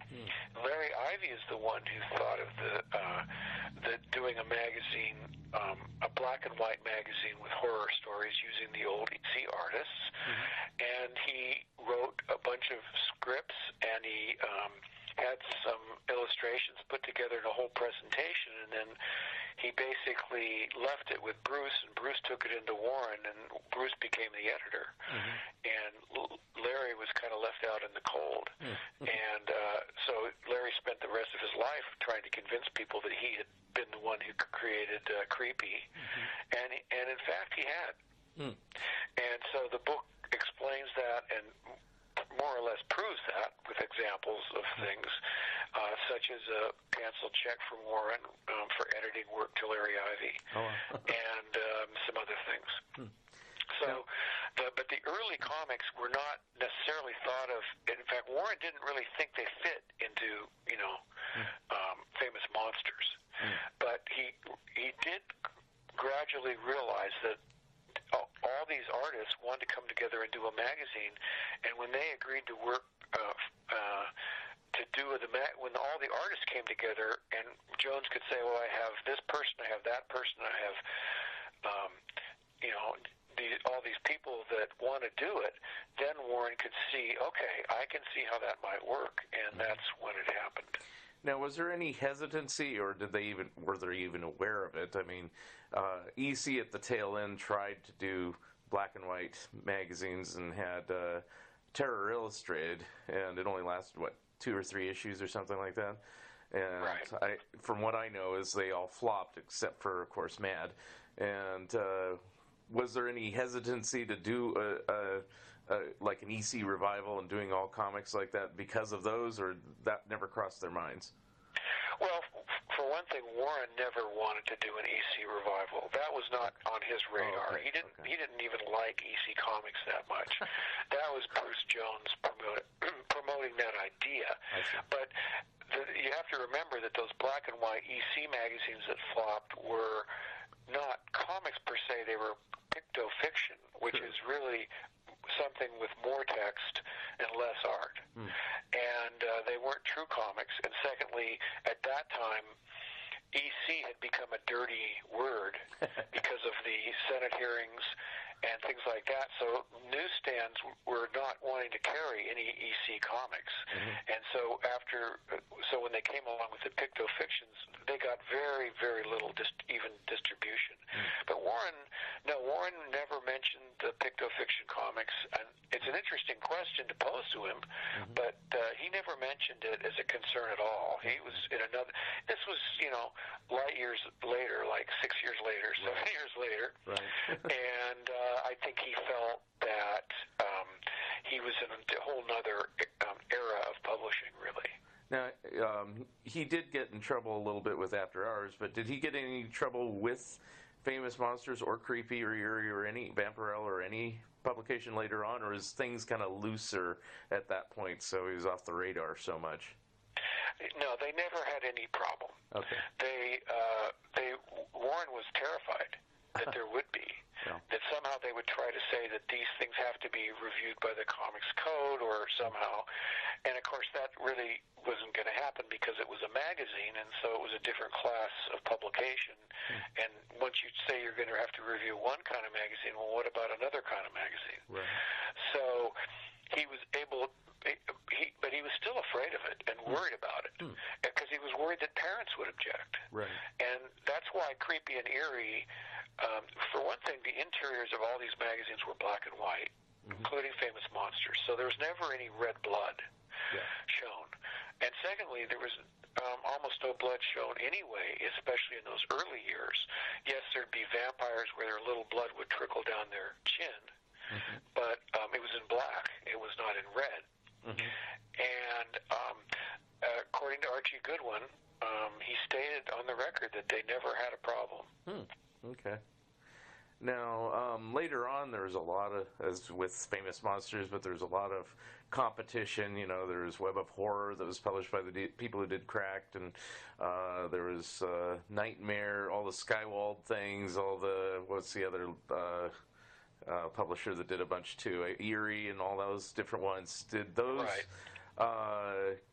Larry Ivey is the one who thought of the doing a magazine, a black and white magazine with horror stories using the old EC artists, and he wrote a bunch of scripts, and he had some illustrations put together in a whole presentation, and then he basically left it with Bruce, and Bruce took it into Warren, and Bruce became the editor. Mm-hmm. And Larry was kind of left out in the cold. Mm-hmm. And so Larry spent the rest of his life trying to convince people that he had been the one who created Creepy. Mm-hmm. And in fact, he had. Mm. And so the book explains that and more or less proves that with examples of things, such as a canceled check from Warren for editing work to Larry Ivy, and some other things. Hmm. So, but the early comics were not necessarily thought of. In fact, Warren didn't really think they fit into, Famous Monsters. Hmm. But he did gradually realize that all these artists wanted to come together and do a magazine, and when they agreed to work to do when all the artists came together, and Jones could say, well, I have this person, I have that person, I have all these people that want to do it, then Warren could see, okay, I can see how that might work, and that's when it happened. Now, was there any hesitancy, or were they even aware of it? I mean, EC at the tail end tried to do black and white magazines and had Terror Illustrated, and it only lasted, 2 or 3 issues or something like that? And right. From what I know, is they all flopped, except for, of course, Mad. And was there any hesitancy to do like an EC revival and doing all comics like that because of those, or that never crossed their minds? Well, for one thing, Warren never wanted to do an EC revival. That was not on his radar. He didn't even like EC comics that much. That was Bruce Jones promoting that idea. But you have to remember that those black and white EC magazines that flopped were not comics per se. They were picto-fiction, which is really something with more text and less art. And they weren't true comics. And secondly, at that time, EC had become a dirty word because of the Senate hearings and things like that. So newsstands were not wanting to carry any EC comics. Mm-hmm. And so when they came along with the picto-fictions, they got very, very little even distribution. Mm-hmm. But Warren never mentioned the picto-fiction comics. And it's an interesting question to pose to him, but he never mentioned it as a concern at all. He was in this was, light years later, like 6 years later, 7 years later. Right. And I think he felt that he was in a whole nother era of publishing, really. Now, he did get in trouble a little bit with After Hours, but did he get any trouble with Famous Monsters or Creepy or Eerie or any Vampirella or any publication later on, or is things kind of looser at that point, so he was off the radar so much? No, they never had any problem. Okay. Warren was terrified that there would be. Yeah. That somehow they would try to say that these things have to be reviewed by the Comics Code or somehow. And, of course, that really wasn't going to happen because it was a magazine, and so it was a different class of publication. And once you say you're going to have to review one kind of magazine, well, what about another kind of magazine? Right. So he was able but he was still afraid of it and worried about it because he was worried that parents would object. Right. And that's why Creepy and Eerie, for one thing, the interiors of all these magazines were black and white, including Famous Monsters. So there was never any red blood shown. And secondly, there was almost no blood shown anyway, especially in those early years. Yes, there'd be vampires where their little blood would trickle down their chin, but it was in black. It was not in red. And according to Archie Goodwin, he stated on the record that they never had a problem. Okay. Now, later on, there's a lot of, as with Famous Monsters, but there's a lot of competition. There's Web of Horror that was published by the people who did Cracked, and there was Nightmare, all the Skywald things, all the, what's the other publisher that did a bunch too, Eerie and all those different ones. Did those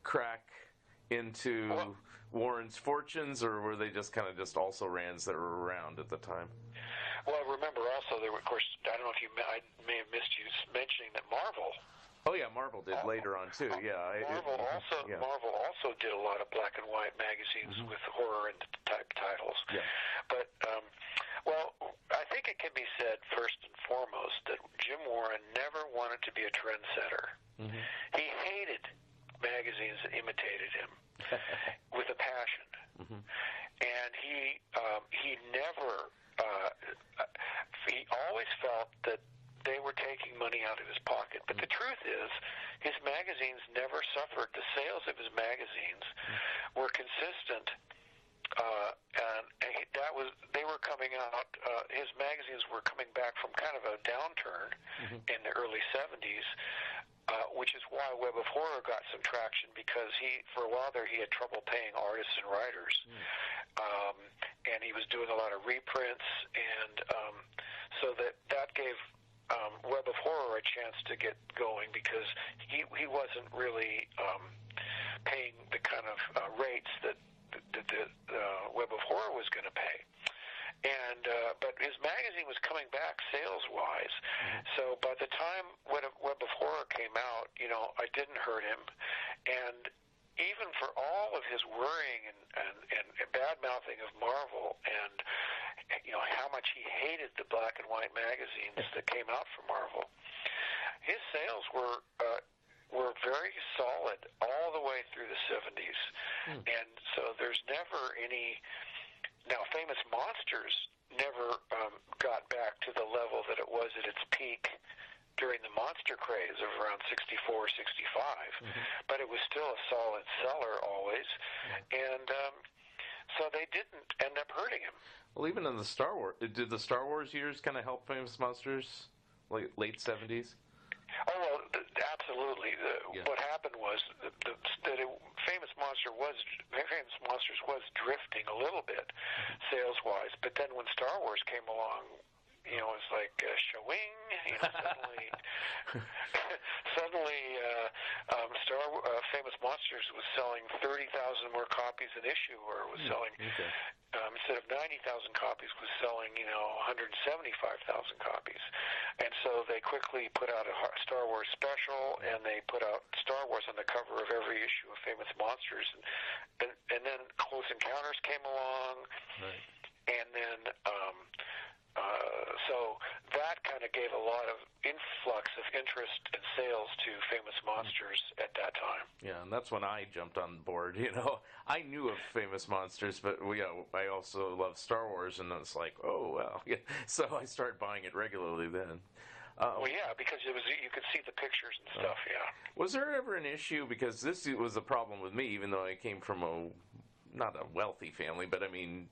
crack into Warren's fortunes, or were they just kind of just also rans that were around at the time? Well, remember also there were, of course, I don't know if I may have missed you mentioning that Marvel Oh yeah, Marvel did later on too. Marvel also did a lot of black and white magazines with horror and type titles. Yeah. But I think it can be said first and foremost that Jim Warren never wanted to be a trendsetter. Mm-hmm. He hated magazines that imitated him with a passion, and he never he always felt that they were taking money out of his pocket. But the truth is, his magazines never suffered. The sales of his magazines were consistent, and they were coming out. His magazines were coming back from kind of a downturn in the early 70s. Which is why Web of Horror got some traction, because for a while there, he had trouble paying artists and writers. And he was doing a lot of reprints, and so that gave Web of Horror a chance to get going, because he wasn't really paying the kind of rates that the Web of Horror was going to pay. And but his magazine was coming back sales-wise. So by the time Web of Horror came out, I didn't hurt him. And even for all of his worrying and bad-mouthing of Marvel, and how much he hated the black and white magazines that came out from Marvel, his sales were very solid all the way through the 70s. And so there's never any. Now, Famous Monsters never got back to the level that it was at its peak during the monster craze of around 64, 65, but it was still a solid seller always, and so they didn't end up hurting him. Well, even in the Star Wars, did the Star Wars years kind of help Famous Monsters, late 70s? Oh, well, absolutely. What happened was that Famous Monsters was drifting a little bit sales-wise, but then when Star Wars came along, it was like showing. Suddenly, Famous Monsters was selling 30,000 more copies an issue, or was selling. Instead of 90,000 copies, was selling 175,000 copies, and so they quickly put out a Star Wars special, and they put out Star Wars on the cover of every issue of Famous Monsters, and then Close Encounters came along, and then so that kind of gave a lot of influx of interest and sales to Famous Monsters at that time. Yeah, and that's when I jumped on board. I knew of Famous Monsters, but I also love Star Wars, and it's like, oh well. Yeah. So I started buying it regularly then. Because you could see the pictures and stuff. Was there ever an issue, because this was a problem with me, even though I came from not a wealthy family, but I mean,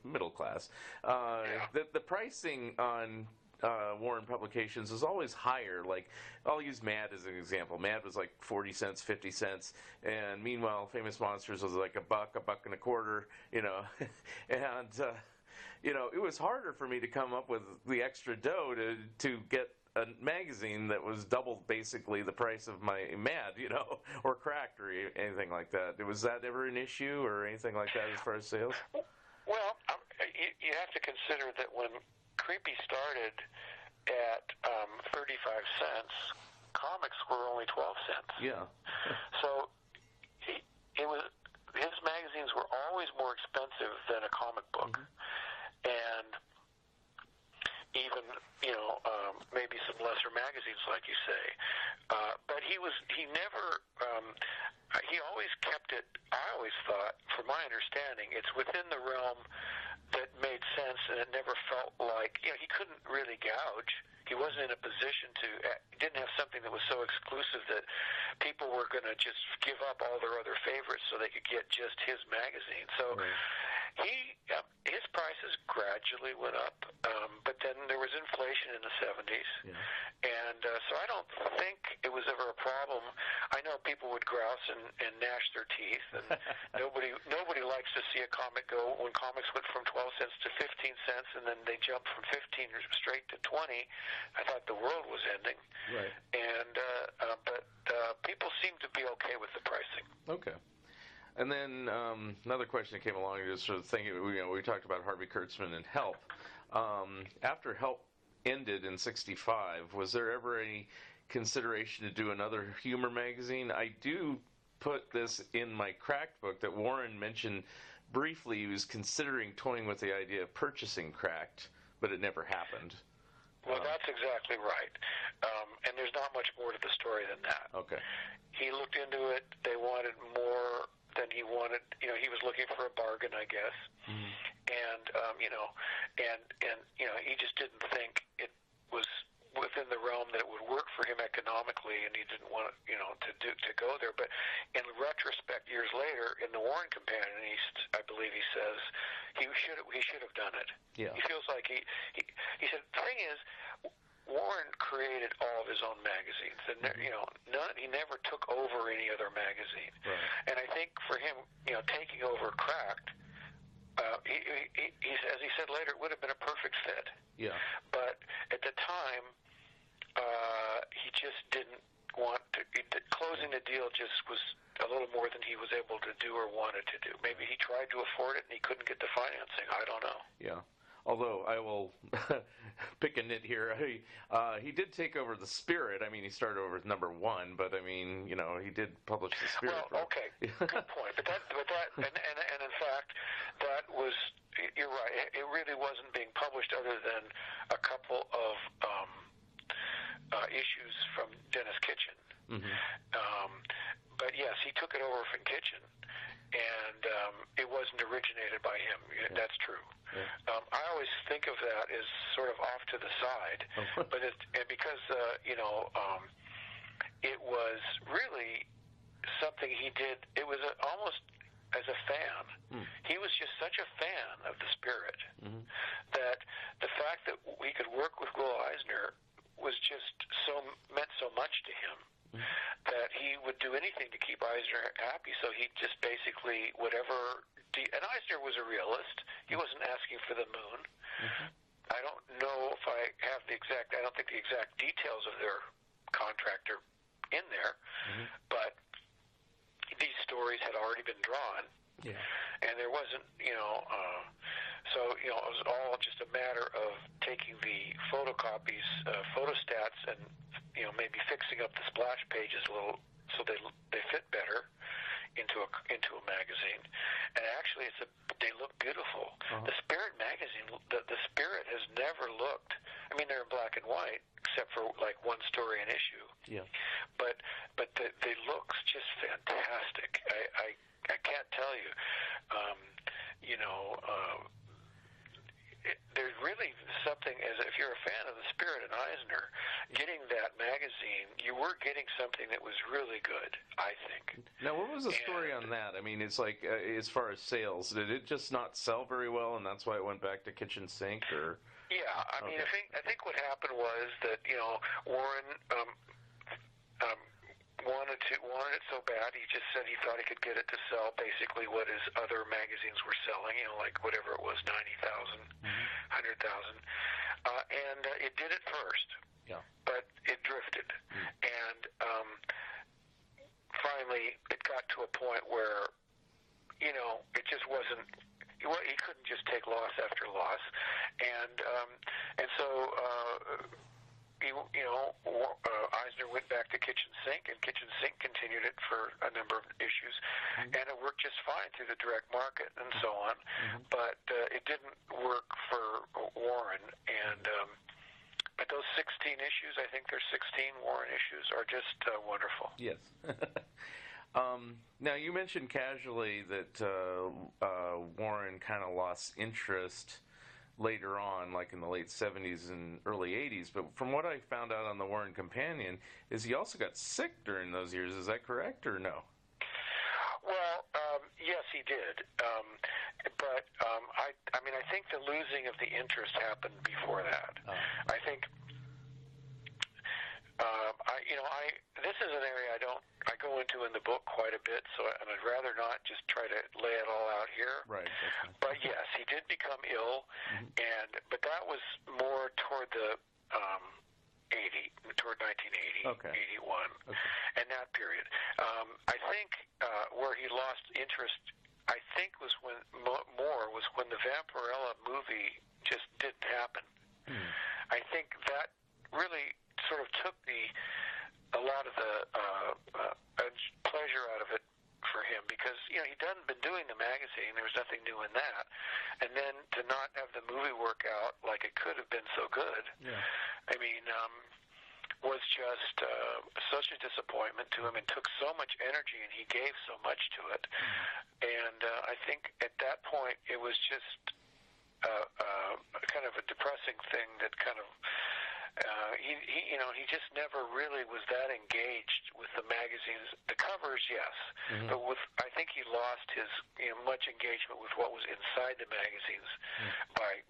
middle class. The pricing on Warren Publications is always higher. Like, I'll use Mad as an example. Mad was like 40 cents, 50 cents, and meanwhile, Famous Monsters was like $1 and a quarter, and it was harder for me to come up with the extra dough to get a magazine that was double basically the price of my Mad, or Cracked or anything like that. Was that ever an issue or anything like that as far as sales? Well, you have to consider that when Creepy started at 35 cents, comics were only 12 cents. Yeah. So his magazines were always more expensive than a comic book. And even maybe some lesser magazines, like you say, but he always kept it. I always thought, from my understanding, it's within the realm that made sense, and it never felt like he couldn't really gouge. He wasn't in a position to. He didn't have something that was so exclusive that people were going to just give up all their other favorites so they could get just his magazine. So. His prices gradually went up, but then there was inflation in the 70s, and so I don't think it was ever a problem. I know people would grouse and gnash their teeth, and nobody likes to see a comic go when comics went from 12 cents to 15 cents, and then they jumped from 15 straight to 20. I thought the world was ending, and but people seem to be okay with the pricing. Okay. And then another question that came along, just sort of thinking, we talked about Harvey Kurtzman and Help. After Help ended in '65, was there ever any consideration to do another humor magazine. I do put this in my Cracked book that Warren mentioned briefly. He was considering toying with the idea of purchasing Cracked, but it never happened. Well, that's exactly right. And there's not much more to the story than that. Okay. He looked into it. They wanted more than he wanted. You know, he was looking for a bargain, I guess. Mm-hmm. And, he just didn't think it was within the realm that it would work for him economically, and he didn't want to go there. But in retrospect, years later, in the Warren Companion, I believe he says he should have done it. Yeah. He feels like he said the thing is, Warren created all of his own magazines, and he never took over any other magazine. Right. And I think for him, taking over Cracked, as he said later, it would have been a perfect fit. Yeah. But at the time, he just didn't want to. Closing the deal just was a little more than he was able to do or wanted to do. Maybe he tried to afford it and he couldn't get the financing. I don't know. Yeah. Although I will pick a nit here, he did take over the Spirit. I mean, he started over as number 1, but I mean, he did publish the Spirit. Well, okay, good point. But that, and in fact, that was. You're right. It really wasn't being published other than a couple of issues from Dennis Kitchen. Mm-hmm. But yes, he took it over from Kitchen, and it wasn't originated by him. Yeah. That's true. Yeah. I always think of that as sort of off to the side, but because it was really something he did. It was almost as a fan. He was just such a fan of the Spirit that the fact that we could work with Will Eisner was just meant so much to him that he would do anything to keep Eisner happy. So he just basically and Eisner was a realist. He wasn't asking for the moon. I don't know if I have I don't think the exact details of their contract are in there, but these stories had already been drawn. Yeah. And there wasn't, so, it was all just a matter of taking the photocopies, photostats, and, maybe fixing up the splash pages a little so they fit better into a magazine. And actually, they look beautiful. The Spirit magazine, the Spirit has never looked. I mean, they're in black and white, except for like one story an issue. Yeah. But they looks just fantastic. I can't tell you. There's really something, as if you're a fan of the Spirit and Eisner, getting that magazine, you were getting something that was really good, I think. Now, what was the story on that? I mean, it's like, as far as sales, did it just not sell very well, and that's why it went back to kitchen sink, or? Yeah, I mean, I think what happened was that, Warren wanted it so bad, he just said he thought he could get it to sell basically what his other magazines were selling, like whatever it was, 90,000, 100,000. And it did it first. Yeah. But it drifted. And finally it got to a point where, it just wasn't, he couldn't just take loss after loss. And so Eisner went back to Kitchen Sink, and Kitchen Sink continued it for a number of issues, and it worked just fine through the direct market and so on. But it didn't work for Warren, and but those 16 issues, I think there's 16 Warren issues, are just wonderful. Yes. Now, you mentioned casually that Warren kind of lost interest later on, like in the late 70s and early 80s, but from what I found out on the Warren Companion, is he also got sick during those years. Is that correct, or no? Well, yes, he did. But I think the losing of the interest happened before that. I think, this is an area I go into in the book quite a bit, and I'd rather not just try to lay it all out here. Right. But yes, he did become ill, but that was more toward the toward 1980, 81, and that period. I think where he lost interest, I think was when the Vampirella movie just didn't happen. I think that really sort of took the doing that. And then to not have the movie work out like it could have been so good, I mean, was just such a disappointment to him, and took so much energy, and he gave so much to it. And I think at that point it was just kind of a depressing thing that kind of he just never really was that engaged with the magazines. The covers, yes, but I think he lost his much engagement with what was inside the magazines by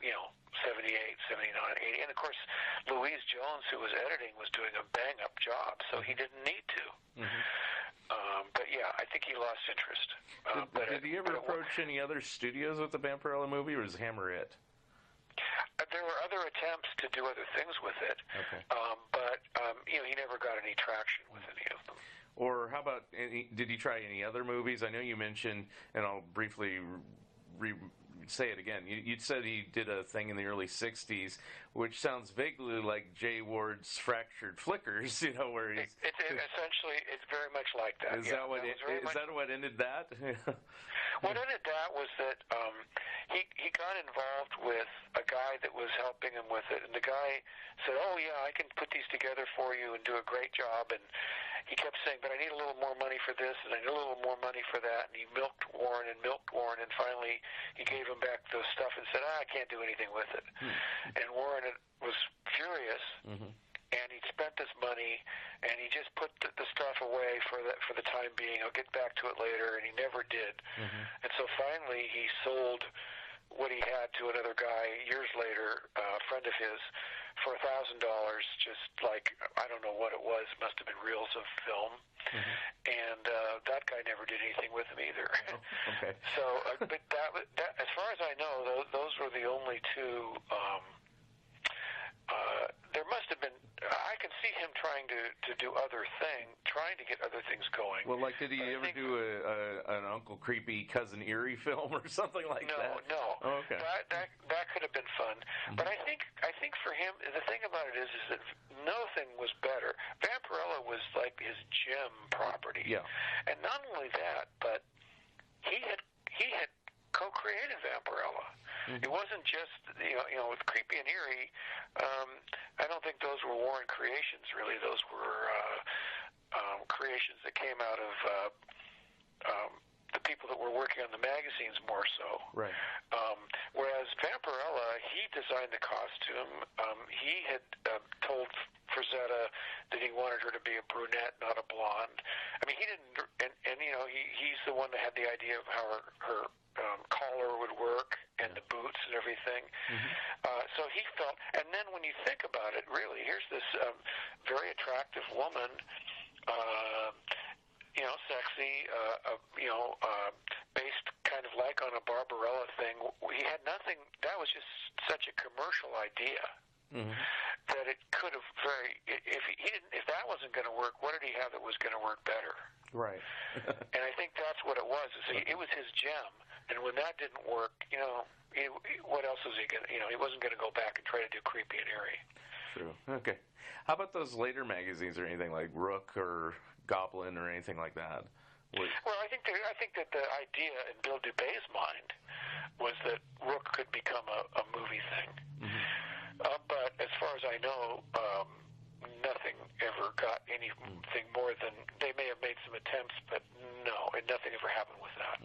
78, 79, 80, and of course Louise Jones, who was editing, was doing a bang up job, so he didn't need to. But yeah, I think he lost interest. Did he ever approach any other studios with the Vampirella movie, or was Hammer it? There were other attempts to do other things with it, but he never got any traction with any of them. Or how about, did he try any other movies? I know you mentioned, and I'll briefly say it again. You said he did a thing in the early '60s, which sounds vaguely like Jay Ward's Fractured Flickers. Where he's essentially, it's very much like that. Is that what ended that? What ended that was that he got involved with a guy that was helping him with it, and the guy said, "Oh yeah, I can put these together for you and do a great job." And he kept saying, "But I need a little more money for this, and I need a little more money for that." And he milked Warren, and finally he gave him back the stuff and said, "I can't do anything with it." And Warren was furious. And he'd spent this money, and he just put the stuff away for the time being. I'll get back to it later, and he never did. And so finally, he sold what he had to another guy years later, a friend of his, for $1,000. Just like, I don't know what it was. It must have been reels of film. And that guy never did anything with him either. So, but that, as far as I know, those were the only two. There must have been. I can see him trying to do trying to get other things going. Well, like, did he ever do an Uncle Creepy Cousin Eerie film or something like that? No. Oh, okay. That could have been fun. But I think for him, the thing about it is that nothing was better. Vampirella was like his gem property. Yeah. And not only that, but he had co-created Vampirella. It wasn't just with Creepy and Eerie. I don't think those were Warren creations. Really, those were creations that came out of the people that were working on the magazines more so. Right. Whereas Vampirella, he designed the costume. He had told Frazetta that he wanted her to be a brunette, not a blonde. I mean, he didn't, and he's the one that had the idea of how her collar would work and the boots and everything. So he felt, and then when you think about it, really, here's this very attractive woman, sexy, based kind of like on a Barbarella thing. He had nothing. That was just such a commercial idea. That it could have if that wasn't going to work, what did he have that was going to work better? Right. And I think that's what it was. It was his gem, and when that didn't work, what else was he going to? He wasn't going to go back and try to do Creepy and Eerie. True. Okay. How about those later magazines or anything like Rook or Goblin or anything like that? Well, I think that the idea in Bill Dubé's mind was that Rook could become a movie thing. But as far as I know, nothing ever got anything more than, they may have made some attempts, but no, and nothing ever happened with that.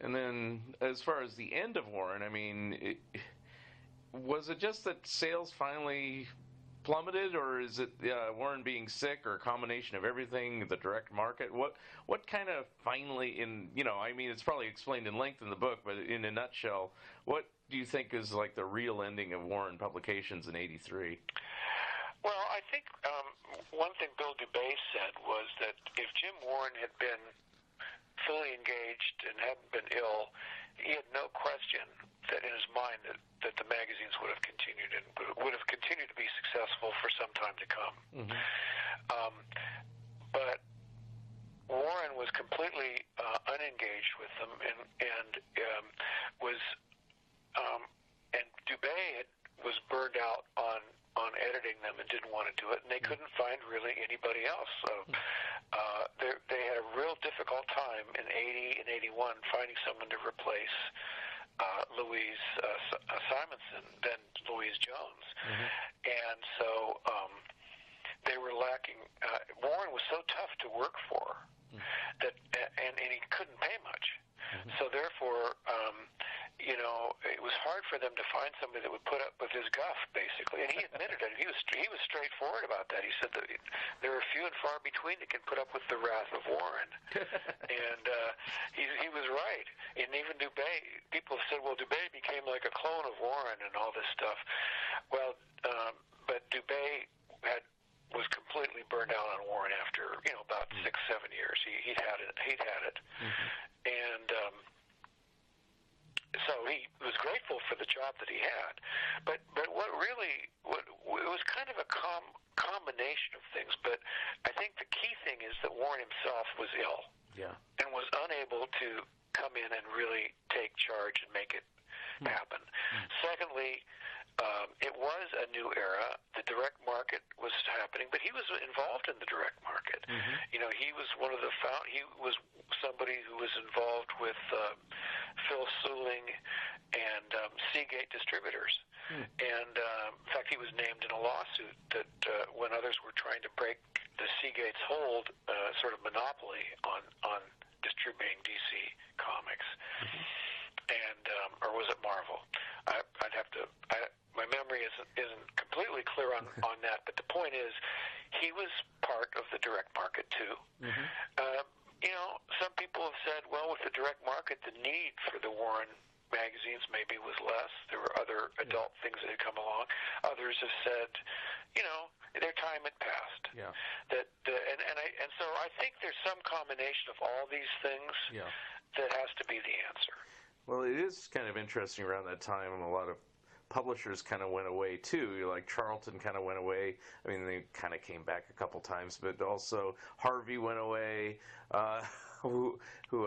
And then, as far as the end of Warren, I mean, was it just that sales finally plummeted, or is it Warren being sick, or a combination of everything, the direct market? What kind of finally, I mean, it's probably explained in length in the book, but in a nutshell, what do you think is like the real ending of Warren Publications in '83? Well, I think one thing Bill Dubé said was that if Jim Warren had been fully engaged and hadn't been ill, he had no question that in his mind that the magazines would have continued and would have continued to be successful for some time to come. But Warren was completely unengaged with them, and Dubé was burned out on editing them and didn't want to do it, and they couldn't find really anybody else. So they had a real difficult time in '80 and '81 finding someone to replace Louise Simonson than Louise Jones. Mm-hmm. And so they were lacking. Warren was so tough to work for that, and he couldn't pay much. Mm-hmm. So therefore, it was hard for them to find somebody that would put up with his guff, basically. And he admitted it. He was straightforward about that. He said that there are few and far between that can put up with the wrath of Warren. And he was right. And even Dubé, people have said, well, Dubé became like a clone of Warren and all this stuff. Well, but Dubé was completely burned out on Warren after about 6-7 years. He'd had it. Mm-hmm. And so he was grateful for the job that he had. But it was kind of a combination of things. But I think the key thing is that Warren himself was ill. Yeah. And was unable to come in and really take charge and make it happen. Secondly, it was a new era. The direct market was happening, but he was involved in the direct market. Mm-hmm. He was one of the he was somebody who was involved with Phil Suling and Seagate Distributors. And in fact, he was named in a lawsuit that when others were trying to break the Seagate's hold, sort of monopoly on distributing DC comics. Mm-hmm. And or was it Marvel? I'd have to. My memory isn't completely clear on that, but the point is, he was part of the direct market too. Mm-hmm. Some people have said, well, with the direct market, the need for the Warren magazines maybe was less. There were other adult things that had come along. Others have said, their time had passed. Yeah. So I think there's some combination of all these things that has to be the answer. Well, it is kind of interesting around that time, and a lot of publishers kind of went away too. Like Charlton kind of went away. I mean, they kind of came back a couple times, but also Harvey went away. Who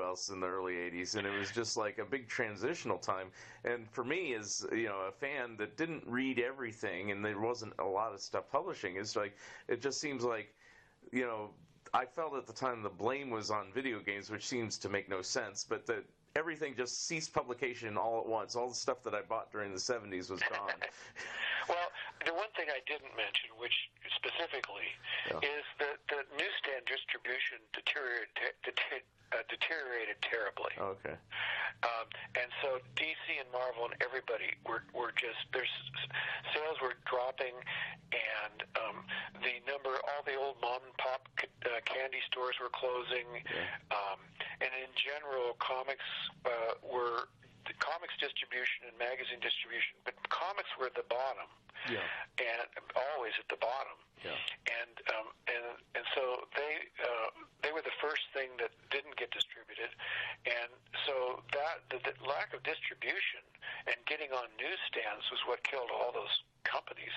else in the early 80s? And it was just like a big transitional time. And for me, as a fan that didn't read everything, and there wasn't a lot of stuff publishing, it's like it just seems like I felt at the time the blame was on video games, which seems to make no sense, but that everything just ceased publication all at once. All the stuff that I bought during the 70s was gone. Well, the one thing I didn't mention, which specifically, is that the newsstand distribution deteriorated terribly. Okay. And so DC and Marvel and everybody were just, their sales were dropping, and all the old mom and pop candy stores were closing, and in general, comics distribution and magazine distribution, but comics were at the bottom, and always at the bottom, and so they were the first thing that didn't get distributed, and so that the lack of distribution and getting on newsstands was what killed all those companies.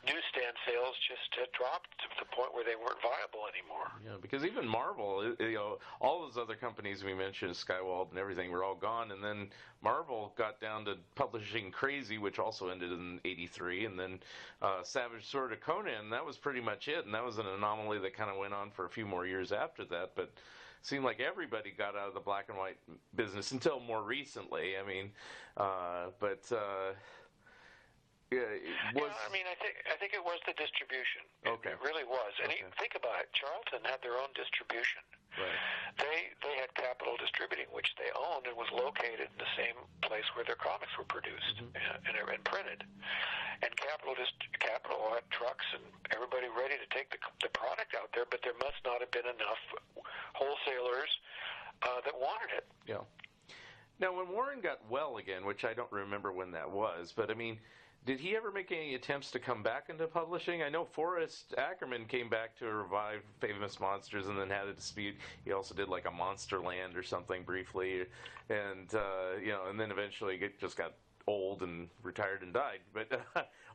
Newsstand sales just had dropped to the point where they weren't viable anymore. Yeah, because even Marvel, all those other companies we mentioned, Skywald and everything, were all gone, and then Marvel got down to publishing Crazy, which also ended in '83, and then Savage Sword of Conan. That was pretty much it, and that was an anomaly that kind of went on for a few more years after that, but it seemed like everybody got out of the black and white business until more recently. I mean, I think it was the distribution. Okay. It really was. And think about it. Charlton had their own distribution. Right. They had Capital Distributing, which they owned and was located in the same place where their comics were produced and printed. And Capital had trucks and everybody ready to take the product out there, but there must not have been enough wholesalers that wanted it. Yeah. Now, when Warren got well again, which I don't remember when that was, but I mean, did he ever make any attempts to come back into publishing? I know Forrest Ackerman came back to revive Famous Monsters and then had a dispute. He also did like a Monsterland or something briefly, and and then eventually just got old and retired and died. But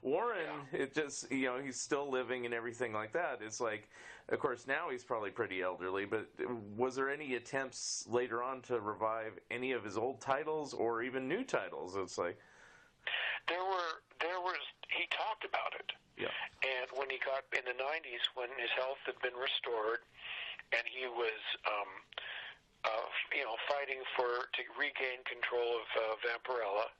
Warren, it just he's still living and everything like that. It's like, of course, now he's probably pretty elderly. But was there any attempts later on to revive any of his old titles or even new titles? It's like he talked about it. Yeah. And when he got in the 90s, when his health had been restored, and he was fighting to regain control of Vampirella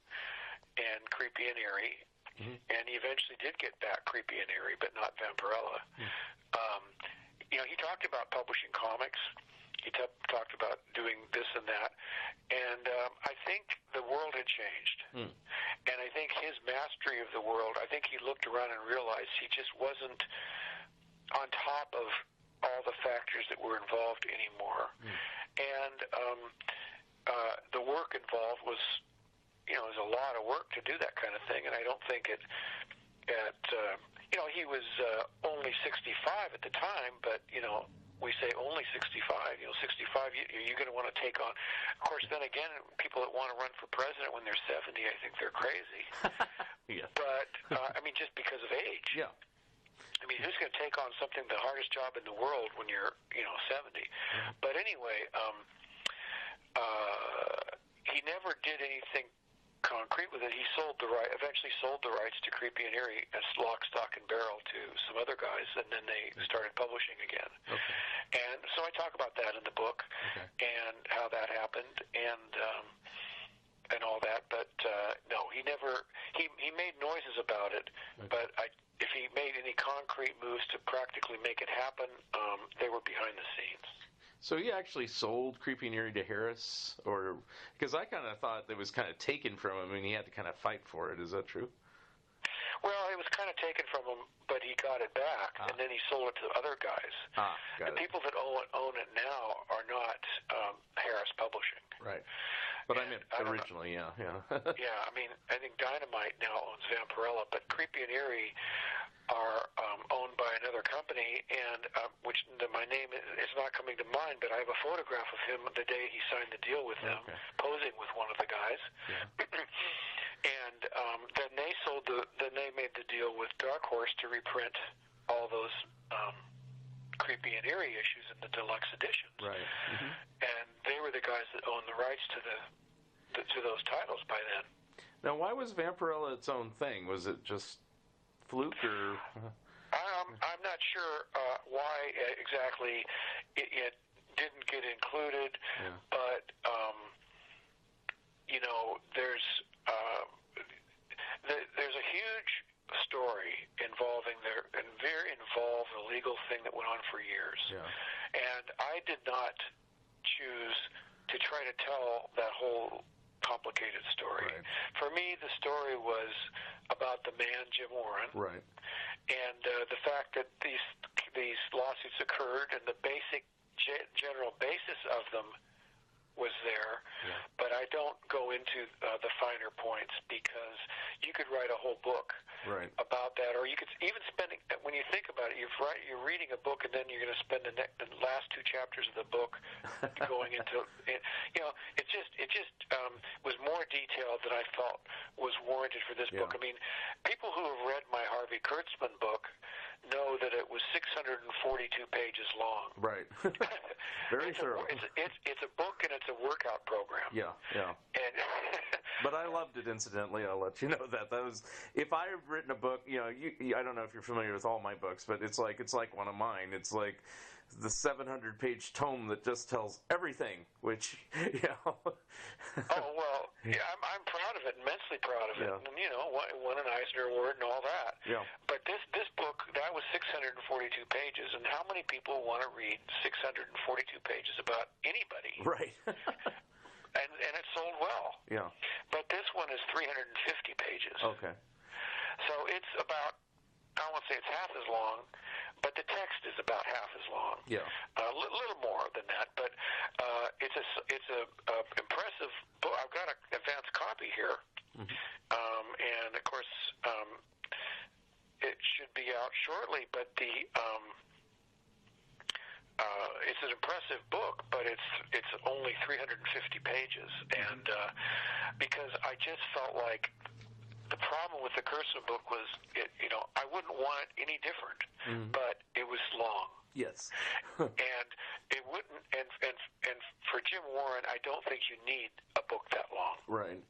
and Creepy and Eerie, and he eventually did get back Creepy and Eerie, but not Vampirella. He talked about publishing comics. He talked about doing this and that, and I think the world had changed. And I think his mastery of the world, I think he looked around and realized he just wasn't on top of all the factors that were involved anymore. And the work involved was, there's a lot of work to do that kind of thing, and I don't think he was only 65 at the time, but, we say only 65. 65, you're going to want to take on. Of course, then again, people that want to run for president when they're 70, I think they're crazy. Yeah. But, just because of age. Yeah. Who's going to take on something, the hardest job in the world when you're, 70? But anyway, he never did anything concrete with it. He eventually sold the rights to Creepy and Eerie as lock, stock, and barrel to some other guys, and then they started publishing again. Okay. And so I talk about that in the book, and how that happened, and all that. But no, he never. He made noises about it, but if he made any concrete moves to practically make it happen, they were behind the scenes. So he actually sold Creepy and Eerie to Harris, or because I kind of thought it was kind of taken from him, and he had to kind of fight for it. Is that true? Well, it was kind of taken from him, but he got it back, and then he sold it to other guys. The people that own it now are not Harris Publishing. Right. But I meant originally, yeah. Yeah, I think Dynamite now owns Vampirella, but Creepy and Eerie are owned by another company, and which my name is not coming to mind, but I have a photograph of him the day he signed the deal with them, posing with one of the guys. Yeah. And then they made the deal with Dark Horse to reprint all those Creepy and Eerie issues in the deluxe editions. Right. And they were the guys that owned the rights to those titles by then. Now, why was Vampirella its own thing? Was it just fluke, or? I'm not sure why exactly it didn't get included, but there's a huge story involving a very involved legal thing that went on for years. Yeah. And I did not choose to try to tell that whole complicated story. Right. For me, the story was about the man, Jim Warren. Right. And the fact that these lawsuits occurred, and the basic general basis of them was there, but I don't go into the finer points, because you could write a whole book about that, or you could even spend, when you think about it, you're reading a book, and then you're going to spend the last two chapters of the book going into, it just was more detailed than I felt was warranted for this book. I mean, people who have read my Harvey Kurtzman book know that it was 642 pages long. Right. Very thorough. It's a book, and it's a workout program. Yeah. And but I loved it, incidentally. I'll let you know that. That was, if I had written a book, I don't know if you're familiar with all my books, but it's like one of mine. It's like the 700-page tome that just tells everything, which, Oh, well, yeah, I'm proud of it, immensely proud of it. Yeah. And, won an Eisner Award and all that. Yeah. But this book, that was 642 pages, and how many people want to read 642 pages about anybody? Right. And it sold well. Yeah. But this one is 350 pages. Okay. So it's about, I won't say it's half as long, but the text is about half as long. Yeah. A little more than that, but it's a impressive book. I've got an advanced copy here, and of course it should be out shortly. But it's an impressive book, but it's only 350 pages, and because I just felt like the problem with the Kurtzman book was, I wouldn't want it any different, but it was long. Yes. And it wouldn't, and for Jim Warren, I don't think you need a book that long. Right.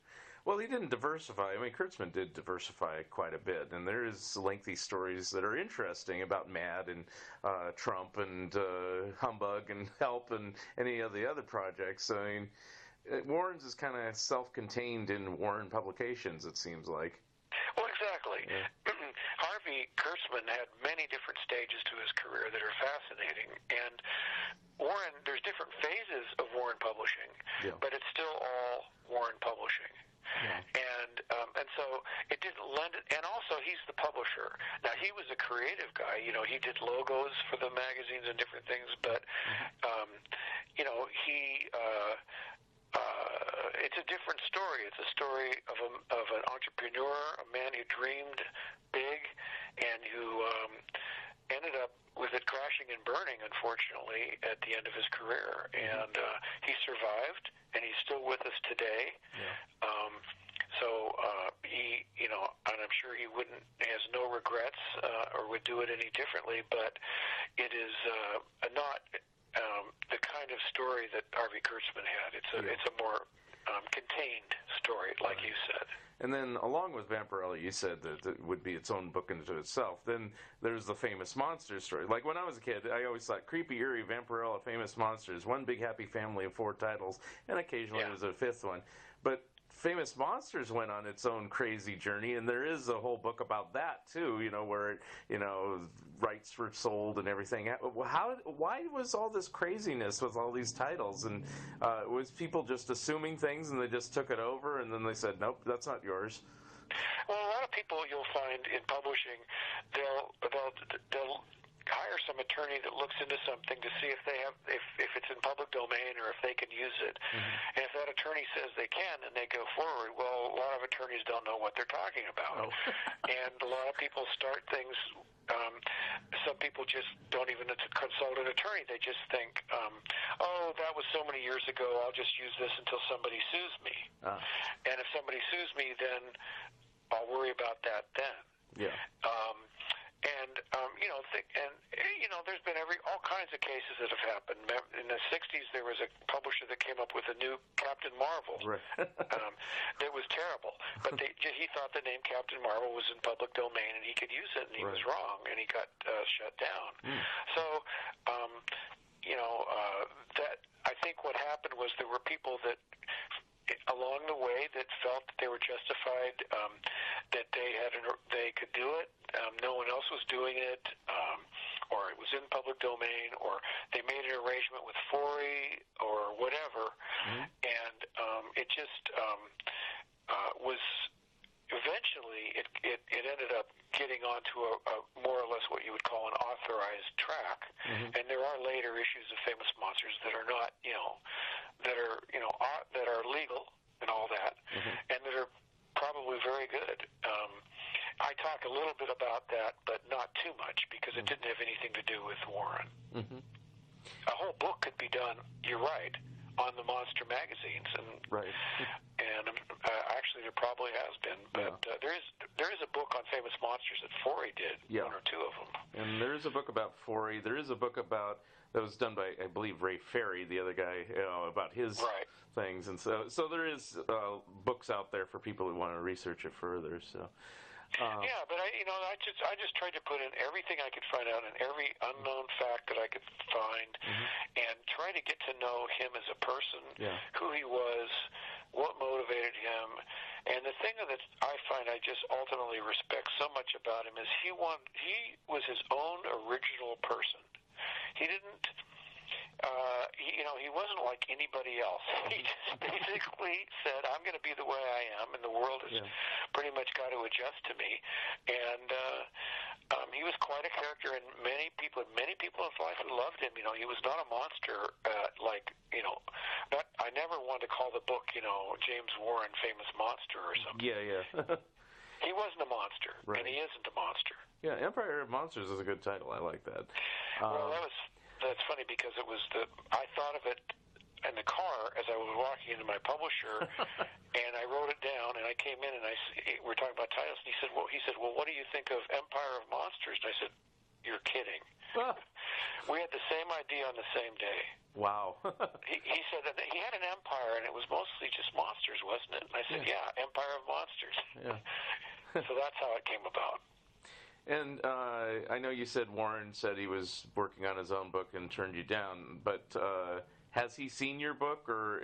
Well, he didn't diversify. I mean, Kurtzman did diversify quite a bit, and there is lengthy stories that are interesting about Mad and Trump and Humbug and Help and any of the other projects. I mean, Warren's is kind of self-contained in Warren Publications, it seems like. Well, exactly. Yeah. Harvey Kurtzman had many different stages to his career that are fascinating, and Warren, there's different phases of Warren Publishing, but it's still all Warren Publishing. Yeah. And so it didn't lend it, and also he's the publisher. Now, he was a creative guy. You know, he did logos for the magazines and different things, but you know, it's a different story. It's a story of an entrepreneur, a man who dreamed big, and who ended up with it crashing and burning, unfortunately, at the end of his career. And he survived, and he's still with us today. Yeah. So he, you know, and I'm sure he has no regrets or would do it any differently. But it is not the kind of story that Harvey Kurtzman had. It's a more contained story, like you said. And then, along with Vampirella, you said that it would be its own book into itself. Then there's the famous monsters story. Like, when I was a kid, I always thought creepy, eerie, Vampirella, famous monsters, one big happy family of 4 titles, and occasionally there was a 5th one. But Famous Monsters went on its own crazy journey, and there is a whole book about that too. You know, where rights were sold and everything. Why was all this craziness with all these titles? And was people just assuming things and they just took it over, and then they said, nope, that's not yours? Well, a lot of people you'll find in publishing, they'll hire some attorney that looks into something to see if it's in public domain or if they can use it. And if that attorney says they can and they go forward, well, a lot of attorneys don't know what they're talking about. And a lot of people start things. Some people just don't even consult an attorney. They just think, oh, that was so many years ago, I'll just use this until somebody sues me. And if somebody sues me, then I'll worry about that then. Yeah. There's been all kinds of cases that have happened. In the 60s, there was a publisher that came up with a new Captain Marvel. Right. That was terrible. But he thought the name Captain Marvel was in public domain, and he could use it, and he was wrong, and he got shut down. So, that I think what happened was there were people that along the way that felt that they were justified, that they could do it. No one else was doing it, or it was in public domain, or they made an arrangement with Forey or whatever, and it just was. Eventually, it ended up getting onto a more or less what you would call an authorized track, and there are later issues of Famous Monsters that are not, that are legal and all that, and that are probably very good. I talk a little bit about that, but not too much because it didn't have anything to do with Warren. A whole book could be done. You're right. On the monster magazines, and actually there probably has been, but there is a book on Famous Monsters that Forey did, 1 or 2 of them. And there is a book about Forey. There is a book that was done by, I believe, Ray Ferry, the other guy, about his things, and so there is books out there for people who want to research it further. So. But I just tried to put in everything I could find out and every unknown fact that I could find, and try to get to know him as a person, who he was, what motivated him, and the thing that I find I just ultimately respect so much about him is he was his own original person. He didn't. He wasn't like anybody else. He just basically said, I'm going to be the way I am, and the world has pretty much got to adjust to me. And he was quite a character, and many people in his life loved him. He was not a monster, I never wanted to call the book, James Warren, Famous Monster or something. He wasn't a monster, and he isn't a monster. Yeah, Empire of Monsters is a good title. I like that. That's funny because I thought of it in the car as I was walking into my publisher, and I wrote it down, and I came in, and we're talking about titles, and he said, well, what do you think of Empire of Monsters? And I said, you're kidding. We had the same idea on the same day. Wow. He said that he had an empire, and it was mostly just monsters, wasn't it? And I said, yeah, Empire of Monsters. Yeah. So that's how it came about. And I know you said Warren said he was working on his own book and turned you down, but has he seen your book, or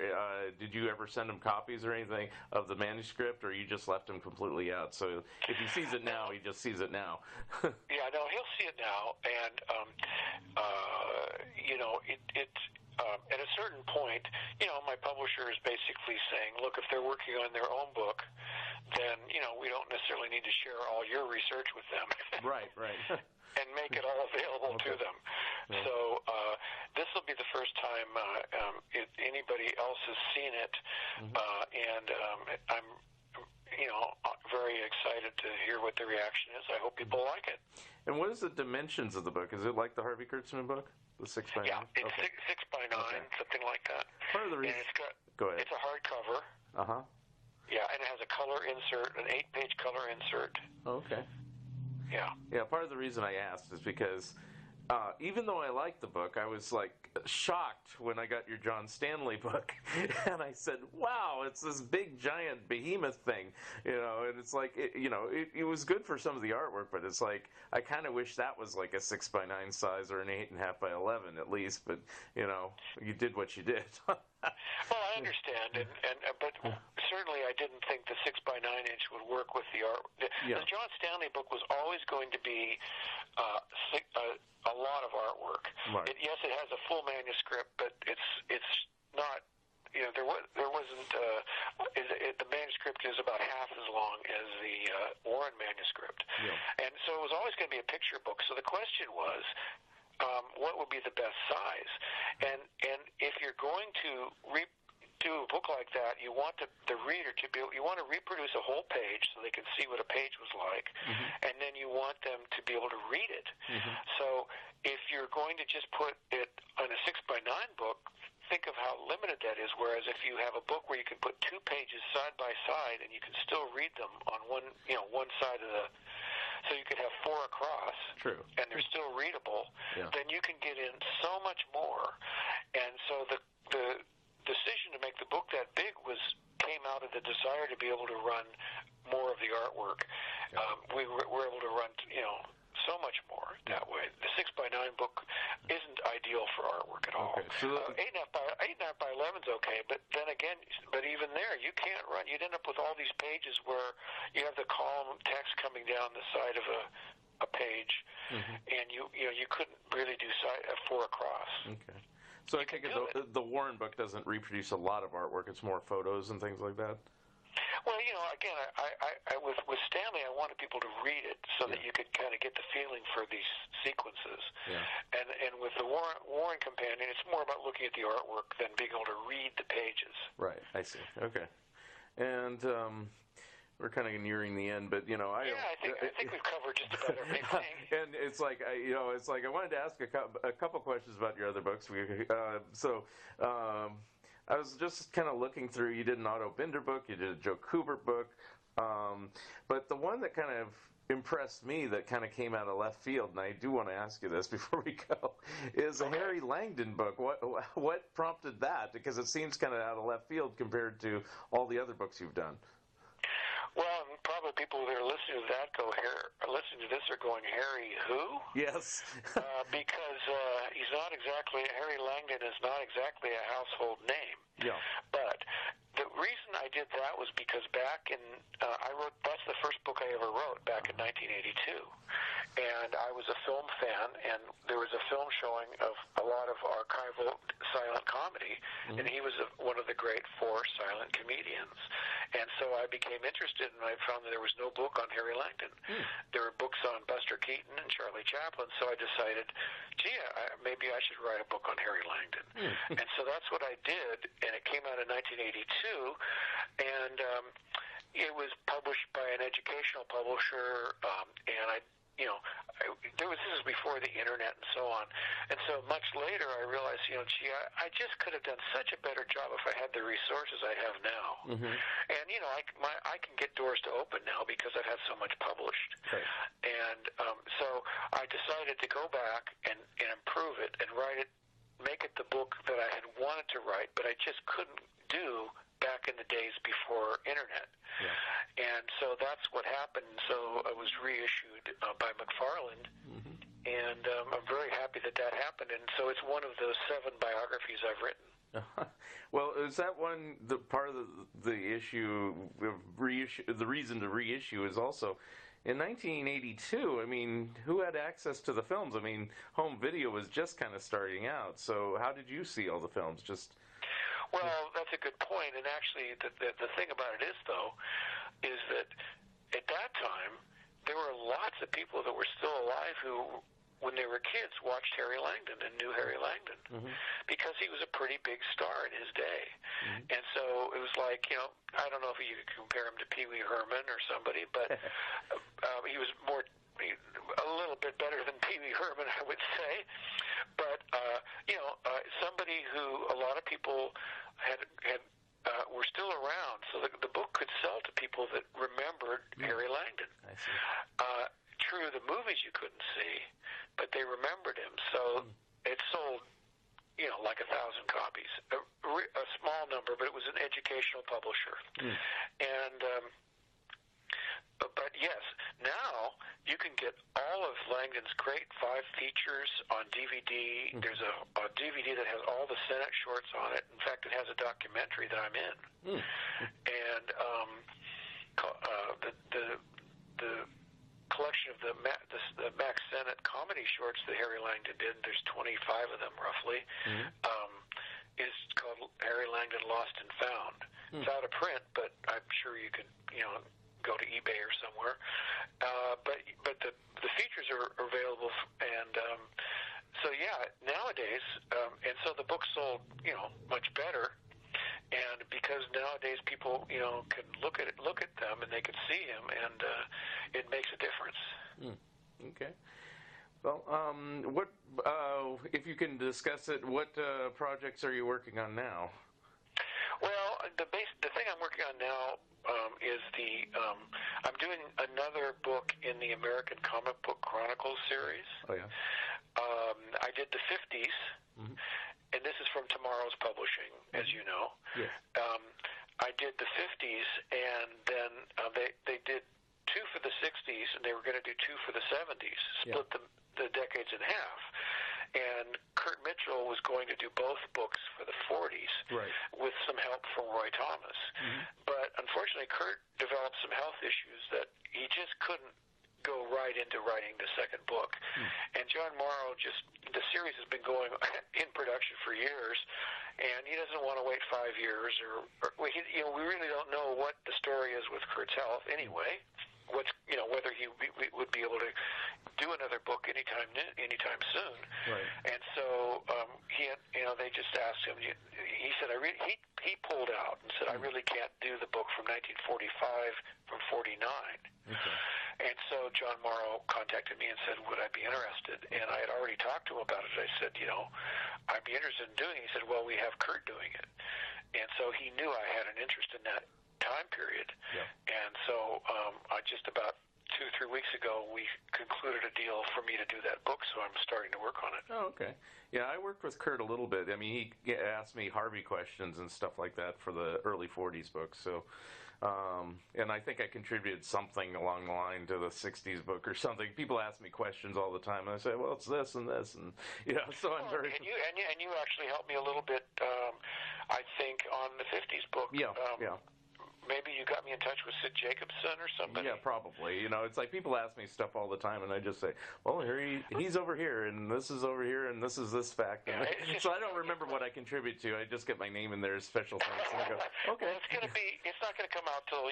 did you ever send him copies or anything of the manuscript, or you just left him completely out? So if he sees it now, he just sees it now. Yeah, no, he'll see it now, and at a certain point, my publisher is basically saying, look, if they're working on their own book, then we don't necessarily need to share all your research with them. Right. And make it all available to them. Yeah. So this will be the first time anybody else has seen it, and I'm very excited to hear what the reaction is. I hope people like it. And what is the dimensions of the book? Is it like the Harvey Kurtzman book, the 6 by 9? Yeah, it's 6 by 9, something like that. Part of the reason. Go ahead. It's a hardcover. Yeah, and it has a color insert, an 8-page color insert. Okay. Yeah. Yeah, part of the reason I asked is because even though I liked the book, I was shocked when I got your John Stanley book, and I said, "Wow, it's this big giant behemoth thing," and it's it was good for some of the artwork, but it's I kind of wish that was a 6 by 9 size or an 8.5 by 11 at least, but you did what you did. Well, I understand, but certainly I didn't think the 6 by 9 inch would work with the art. The John Stanley book was always going to be a lot of artwork. Right. Yes, it has a full manuscript, but it's not. There wasn't. The manuscript is about half as long as the Warren manuscript, and so it was always going to be a picture book. So the question was, what would be the best size? And if you're going to do a book like that, you want the reader to you want to reproduce a whole page so they can see what a page was like, and then you want them to be able to read it. So if you're going to just put it on a 6 by 9 book, think of how limited that is. Whereas if you have a book where you can put 2 pages side by side and you can still read them on one side of the, so you could have 4 across, true, and they're still readable, then you can get in so much more. And so the decision to make the book that big came out of the desire to be able to run more of the artwork. We were able to run so much more that way. The 6 by 9 book isn't ideal for artwork at all. Okay, so 8.5 by 11 is okay, but then again, even there you can't run. You'd end up with all these pages where you have the column text coming down the side of a page, and you couldn't really do 4 across. Okay. So I take it the Warren book doesn't reproduce a lot of artwork. It's more photos and things like that? Well, again, with Stanley, I wanted people to read it so that you could kind of get the feeling for these sequences. Yeah. And with the Warren companion, it's more about looking at the artwork than being able to read the pages. Right, I see. Okay. And we're kind of nearing the end, but I think we've covered just about everything. And it's I wanted to ask a couple questions about your other books. I was just kind of looking through. You did an Otto Binder book, you did a Joe Kubert book, but the one that kind of impressed me, that kind of came out of left field, and I do want to ask you this before we go, is a Harry Langdon book. What prompted that? Because it seems kind of out of left field compared to all the other books you've done. Well, probably people that are listening to that listening to this are going, Harry who? Yes. Because Harry Langdon is not exactly a household name. Yeah. But the reason I did that was because back in, that's the first book I ever wrote back in 1982. And I was a film fan, and there was a film showing of a lot of archival silent comedy, and he was one of the great 4 silent comedians. And so I became interested, and I found that there was no book on Harry Langdon. There were books on Buster Keaton and Charlie Chaplin, so I decided, maybe I should write a book on Harry Langdon. And so that's what I did, and it came out in 1982, and it was published by an educational publisher, and this is before the internet and so on. And so much later I realized, gee, I just could have done such a better job if I had the resources I have now. Mm-hmm. And, I can get doors to open now because I've had so much published. Right. And so I decided to go back and improve it and write it, make it the book that I had wanted to write, but I just couldn't do back in the days before internet. Yeah. And so that's what happened. So it was reissued by McFarland, Mm-hmm. and I'm very happy that happened. And so it's one of those 7 biographies I've written. Well, is that one the part of the issue of reissue? The reason to reissue is also in 1982. I mean, who had access to the films? I mean, home video was just kind of starting out. So how did you see all the films? Well, that's a good point. And actually, the thing about it is, though, is that at that time there were lots of people that were still alive who, when they were kids, watched Harry Langdon and knew Harry Langdon, mm-hmm. because he was a pretty big star in his day. Mm-hmm. And so it was like, I don't know if you could compare him to Pee Wee Herman or somebody, but he was a little bit better than Pee Wee Herman, I would say. But, somebody who a lot of people had were still around. So the book could sell to people that remembered Harry Langdon. I see. True, the movies you couldn't see, but they remembered him. So it sold, like 1,000 copies. A small number, but it was an educational publisher. And, but yes, now you can get all of Langdon's great 5 features on DVD. There's a DVD that has all the Senate shorts on it. In fact, it has a documentary that I'm in. And the collection of the Max Sennett comedy shorts that Harry Langdon did, there's 25 of them roughly, is called Harry Langdon Lost and Found. It's out of print, but I'm sure you could, go to eBay or somewhere. But the features are available, and so yeah, nowadays, and so the book sold, much better. And because nowadays people, can look at them and they can see him, and it makes a difference. Okay. Well, what if you can discuss it? What projects are you working on now? Well, the thing I'm working on now is I'm doing another book in the American Comic Book Chronicles series. Oh yeah. I did the 50s. And this is from Tomorrow's Publishing, as you know. Yes. I did the 50s, and then they did 2 for the 60s, and they were going to do 2 for the 70s, split the decades in half. And Kurt Mitchell was going to do both books for the 40s, right, with some help from Roy Thomas. But unfortunately, Kurt developed some health issues that he just couldn't go right into writing the second book. And John Morrow the series has been going in production for years, and he doesn't want to wait 5 years, or we really don't know what the story is with Kurt's health anyway. Whether he would be able to do another book anytime soon. Right. And so they just asked him. He said, he pulled out and said, I really can't do the book from 1945 from 49. Okay. And so John Morrow contacted me and said, would I be interested? And I had already talked to him about it. I said, I'd be interested in doing it. He said, well, we have Kurt doing it. And so he knew I had an interest in that time period. Yeah. And so just about 2 or 3 weeks ago, we concluded a deal for me to do that book, so I'm starting to work on it. Oh, okay. Yeah, I worked with Kurt a little bit. I mean, he asked me Harvey questions and stuff like that for the early 40s books. So, and I think I contributed something along the line to the 60s book or something. People ask me questions all the time, and I say, well, it's this and this, and so I'm very. And you actually helped me a little bit, I think, on the 50s book. Yeah, yeah. Maybe you got me in touch with Sid Jacobson or somebody? Yeah, probably. It's like people ask me stuff all the time, and I just say, well, he's over here, and this is over here, and this is this fact. Yeah, so I don't remember what I contribute to. I just get my name in there as special thanks, and I go, okay. Well, it's not going to come out till,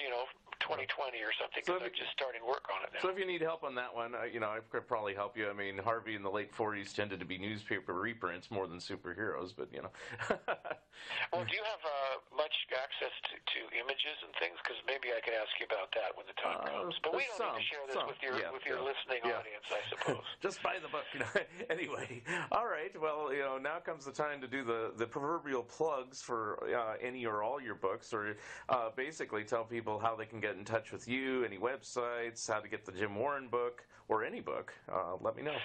2020 or something, because I'm just starting work on it now. So if you need help on that one, I could probably help you. I mean, Harvey in the late 40s tended to be newspaper reprints more than superheroes, but, Well, do you have much access to images and things? Because maybe I could ask you about that when the time comes. But we don't need to share this with your listening audience, I suppose. Just buy the book. Anyway, all right. Well, now comes the time to do the proverbial plugs for any or all your books, or basically tell people how they can get in touch with you, any websites, how to get the Jim Warren book, or any book. Let me know.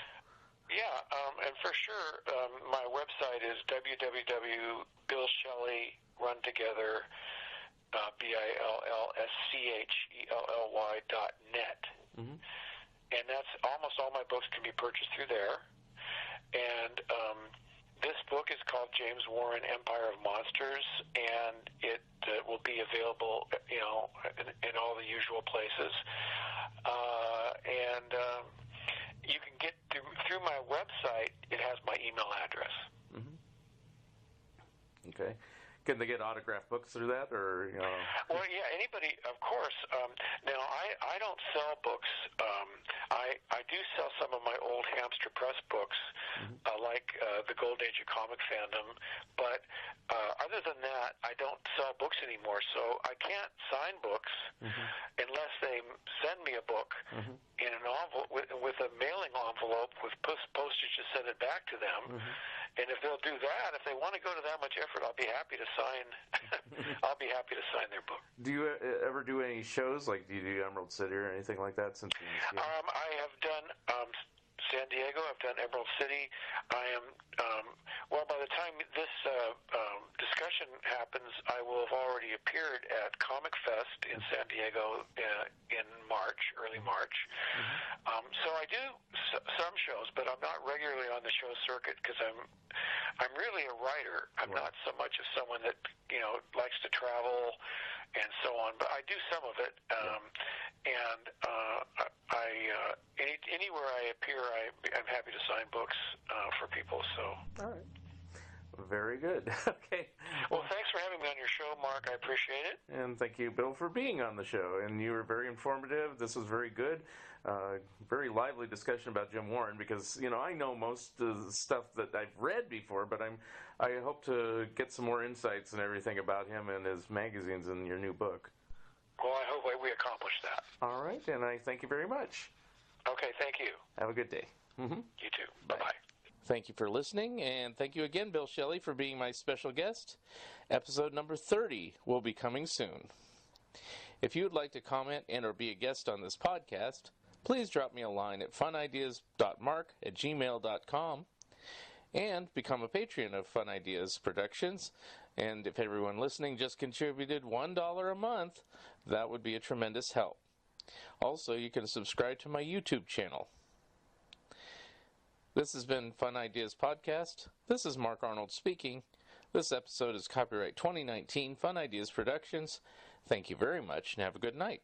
Yeah, and for sure, my website is www.billschelly.net. BILLSCHELLY.net. Mm-hmm. And that's almost all my books can be purchased through there. And this book is called James Warren, Empire of Monsters, and it will be available, in all the usual places. You can get through my website. It has my email address. Mm-hmm. Okay. Can they get autographed books through that, or Well, yeah, anybody, of course. Now, I don't sell books. I do sell some of my old Hamster Press books, like The Golden Age of Comic Fandom. But other than that, I don't sell books anymore. So I can't sign books unless they send me a book in an envelope with a mailing envelope with postage to send it back to them. And if they'll do that, if they want to go to that much effort, I'll be happy to sign. I'll be happy to sign their book. Do you ever do any shows? Like, do you do Emerald City or anything like that? I have done San Diego. I've done Emerald City. I am. Well, by the time this discussion happens, I will have already appeared at Comic Fest in San Diego in March, early March. So I do some shows, but I'm not regularly on the show circuit because I'm really a writer. I'm not so much of someone that likes to travel and so on, but I do some of it. And anywhere I appear, I'm happy to sign books for people. So. All right. Very good. Okay. Well, thanks for having me on your show, Mark. I appreciate it. And thank you, Bill, for being on the show. And you were very informative. This was very good. Very lively discussion about Jim Warren because, I know most of the stuff that I've read before, but I hope to get some more insights and everything about him and his magazines in your new book. Well, I hope we accomplish that. All right, and I thank you very much. Okay, thank you. Have a good day. You too. Bye-bye. Thank you for listening, and thank you again, Bill Schelly, for being my special guest. Episode number 30 will be coming soon. If you would like to comment and or be a guest on this podcast, please drop me a line at funideas.mark@gmail.com and become a patron of Fun Ideas Productions. And if everyone listening just contributed $1 a month, that would be a tremendous help. Also, you can subscribe to my YouTube channel. This has been Fun Ideas Podcast. This is Mark Arnold speaking. This episode is copyright 2019 Fun Ideas Productions. Thank you very much and have a good night.